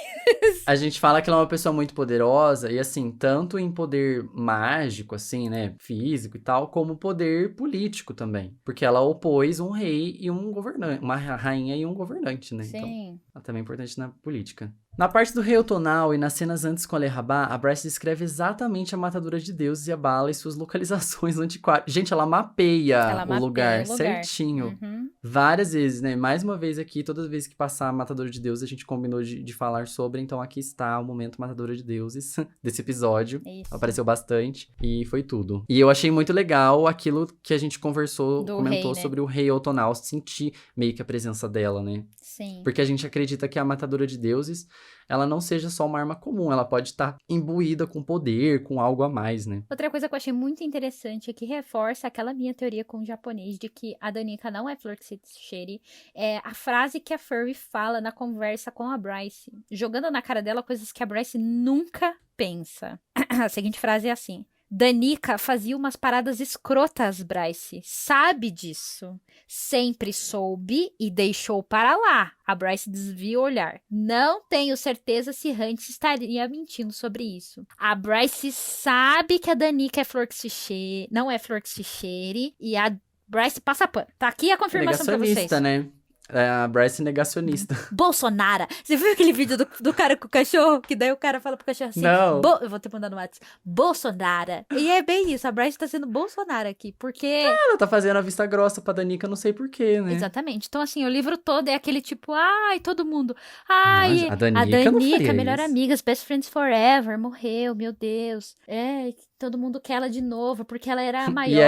[SPEAKER 1] A gente fala que ela é uma pessoa muito poderosa, e assim, tanto em poder mágico, assim, né, físico e tal, como poder político também. Porque ela opôs um rei e um governante, uma rainha e um governante, né?
[SPEAKER 2] Sim.
[SPEAKER 1] Então, ela também é importante na política. Na parte do rei Otonal e nas cenas antes com a Lerrabá, a Bryce descreve exatamente a matadora de deuses e a Bala e suas localizações no antiquário. Gente, ela mapeia o lugar certinho.
[SPEAKER 2] Uhum.
[SPEAKER 1] Várias vezes, né? Mais uma vez aqui, todas as vezes que passar a Matadora de Deuses, a gente combinou de falar sobre. Então aqui está o momento Matadora de Deuses desse episódio.
[SPEAKER 2] Isso.
[SPEAKER 1] Apareceu bastante e foi tudo. E eu achei muito legal aquilo que a gente comentou
[SPEAKER 2] rei, né?
[SPEAKER 1] sobre o rei Otonal, sentir meio que a presença dela, né?
[SPEAKER 2] Sim.
[SPEAKER 1] Porque a gente acredita que a Matadora de Deuses, ela não seja só uma arma comum, ela pode estar imbuída com poder, com algo a mais, né?
[SPEAKER 2] Outra coisa que eu achei muito interessante é que reforça aquela minha teoria com o japonês de que a Danica não é flor que se cheire, é a frase que a Furry fala na conversa com a Bryce, jogando na cara dela coisas que a Bryce nunca pensa. A seguinte frase é assim: Danica fazia umas paradas escrotas, Bryce. Sabe disso. Sempre soube e deixou para lá. A Bryce desvia o olhar. Não tenho certeza se Hunt estaria mentindo sobre isso. A Bryce sabe que a Danica é flor que se cheire, não é flor que se cheire, e a Bryce passa pano. Tá aqui a confirmação pra vocês.
[SPEAKER 1] Negacionista, né? É a Bryce negacionista.
[SPEAKER 2] Bolsonaro. Você viu aquele vídeo do cara com o cachorro? Que daí o cara fala pro cachorro assim...
[SPEAKER 1] Não.
[SPEAKER 2] Eu vou ter mandado no WhatsApp. Bolsonaro. E é bem isso. A Bryce tá sendo Bolsonaro aqui. Porque...
[SPEAKER 1] Ela tá fazendo a vista grossa pra Danica, não sei porquê, né?
[SPEAKER 2] Exatamente. Então, assim, o livro todo é aquele tipo... Ai, todo mundo... Ai,
[SPEAKER 1] nossa, a Danica
[SPEAKER 2] melhor
[SPEAKER 1] isso.
[SPEAKER 2] amiga, best friends forever. Morreu, meu Deus. É, todo mundo quer ela de novo. Porque ela era a maior.
[SPEAKER 1] E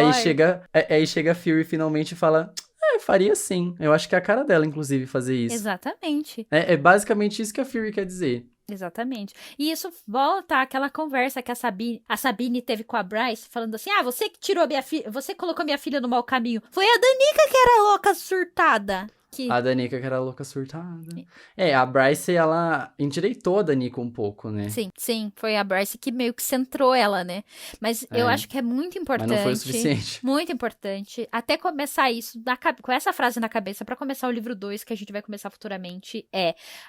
[SPEAKER 1] aí chega a Fury finalmente e fala... faria sim. Eu acho que é a cara dela, inclusive, fazer isso.
[SPEAKER 2] Exatamente.
[SPEAKER 1] É basicamente isso que a Fury quer dizer.
[SPEAKER 2] Exatamente. E isso volta àquela conversa que a Sabine teve com a Bryce, falando assim, você que tirou minha filha, você colocou minha filha no mau caminho. Foi a Danica que era louca, surtada.
[SPEAKER 1] A Danica que era louca surtada. A Bryce, ela endireitou a Danica um pouco, né?
[SPEAKER 2] Sim. Foi a Bryce que meio que centrou ela, né? Mas eu acho que é muito importante.
[SPEAKER 1] Mas não foi o suficiente.
[SPEAKER 2] Muito importante. Até começar isso, com essa frase na cabeça, pra começar o livro 2, que a gente vai começar futuramente,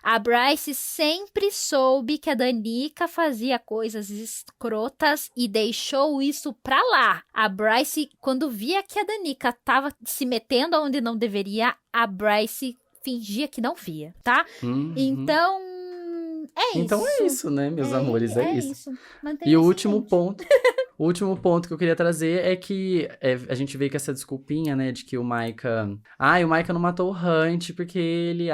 [SPEAKER 2] a Bryce sempre soube que a Danica fazia coisas escrotas e deixou isso pra lá. A Bryce, quando via que a Danica tava se metendo onde não deveria, a Bryce fingia que não via, tá?
[SPEAKER 1] Uhum.
[SPEAKER 2] Então, é
[SPEAKER 1] Então
[SPEAKER 2] isso.
[SPEAKER 1] é isso, né, meus amores? É isso.
[SPEAKER 2] Mantenha
[SPEAKER 1] E o
[SPEAKER 2] isso em
[SPEAKER 1] último
[SPEAKER 2] mente.
[SPEAKER 1] ponto. O último ponto que eu queria trazer é que a gente veio com essa desculpinha, né, de que o Maika... o Maika não matou o Hunt porque ele...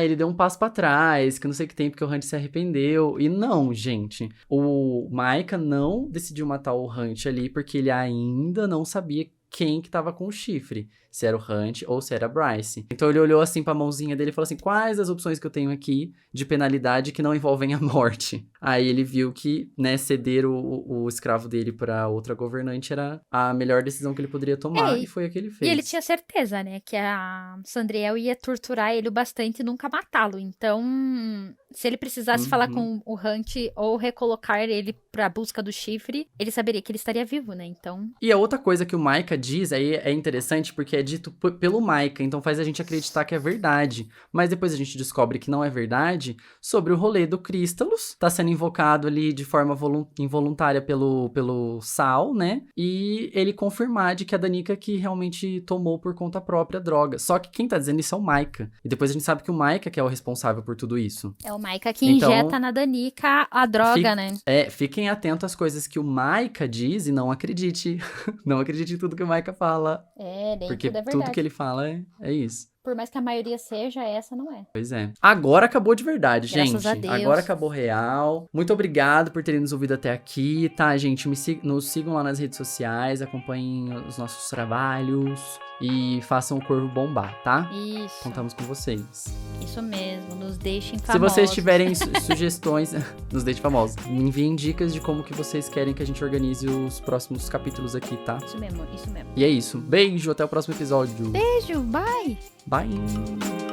[SPEAKER 1] ele deu um passo pra trás, que não sei o que tem, porque o Hunt se arrependeu. E não, gente. O Maika não decidiu matar o Hunt ali porque ele ainda não sabia quem que tava com o chifre. Se era o Hunt ou se era a Bryce. Então ele olhou assim pra mãozinha dele e falou assim, quais as opções que eu tenho aqui de penalidade que não envolvem a morte? Aí ele viu que, né, ceder o escravo dele pra outra governante era a melhor decisão que ele poderia tomar, e foi o que ele
[SPEAKER 2] E
[SPEAKER 1] fez.
[SPEAKER 2] ele tinha certeza, né, que a Sandriel ia torturar ele o bastante e nunca matá-lo. Então, se ele precisasse falar com o Hunt ou recolocar ele pra busca do chifre, ele saberia que ele estaria vivo, né? Então...
[SPEAKER 1] E a outra coisa que o Maika diz aí é interessante porque é dito pelo Maika, então faz a gente acreditar que é verdade. Mas depois a gente descobre que não é verdade sobre o rolê do Crystalos. Tá sendo invocado ali de forma involuntária pelo Sal, né? E ele confirmar de que a Danica que realmente tomou por conta própria a droga. Só que quem tá dizendo isso é o Maika. E depois a gente sabe que o Maika que é o responsável por tudo isso.
[SPEAKER 2] É o Maika que
[SPEAKER 1] Então,
[SPEAKER 2] injeta na Danica a droga, né?
[SPEAKER 1] Fiquem atentos às coisas que o Maika diz e não acredite. Não acredite em tudo que o Maika fala.
[SPEAKER 2] Nem
[SPEAKER 1] Porque
[SPEAKER 2] tudo é
[SPEAKER 1] tudo
[SPEAKER 2] verdade.
[SPEAKER 1] que ele fala é isso.
[SPEAKER 2] Por mais que a maioria seja, essa não é.
[SPEAKER 1] Pois é. Agora acabou de verdade,
[SPEAKER 2] Graças
[SPEAKER 1] gente.
[SPEAKER 2] a Deus.
[SPEAKER 1] Agora acabou real. Muito obrigado por terem nos ouvido até aqui, tá, gente? Nos sigam lá nas redes sociais, acompanhem os nossos trabalhos e façam o Corvo bombar, tá?
[SPEAKER 2] Isso.
[SPEAKER 1] Contamos com vocês.
[SPEAKER 2] Isso mesmo. Nos deixem famosos.
[SPEAKER 1] Se vocês tiverem sugestões, nos deixem famosos. Me enviem dicas de como que vocês querem que a gente organize os próximos capítulos aqui, tá?
[SPEAKER 2] Isso mesmo, isso mesmo.
[SPEAKER 1] E é isso. Beijo, até o próximo episódio.
[SPEAKER 2] Beijo, bye!
[SPEAKER 1] Bye!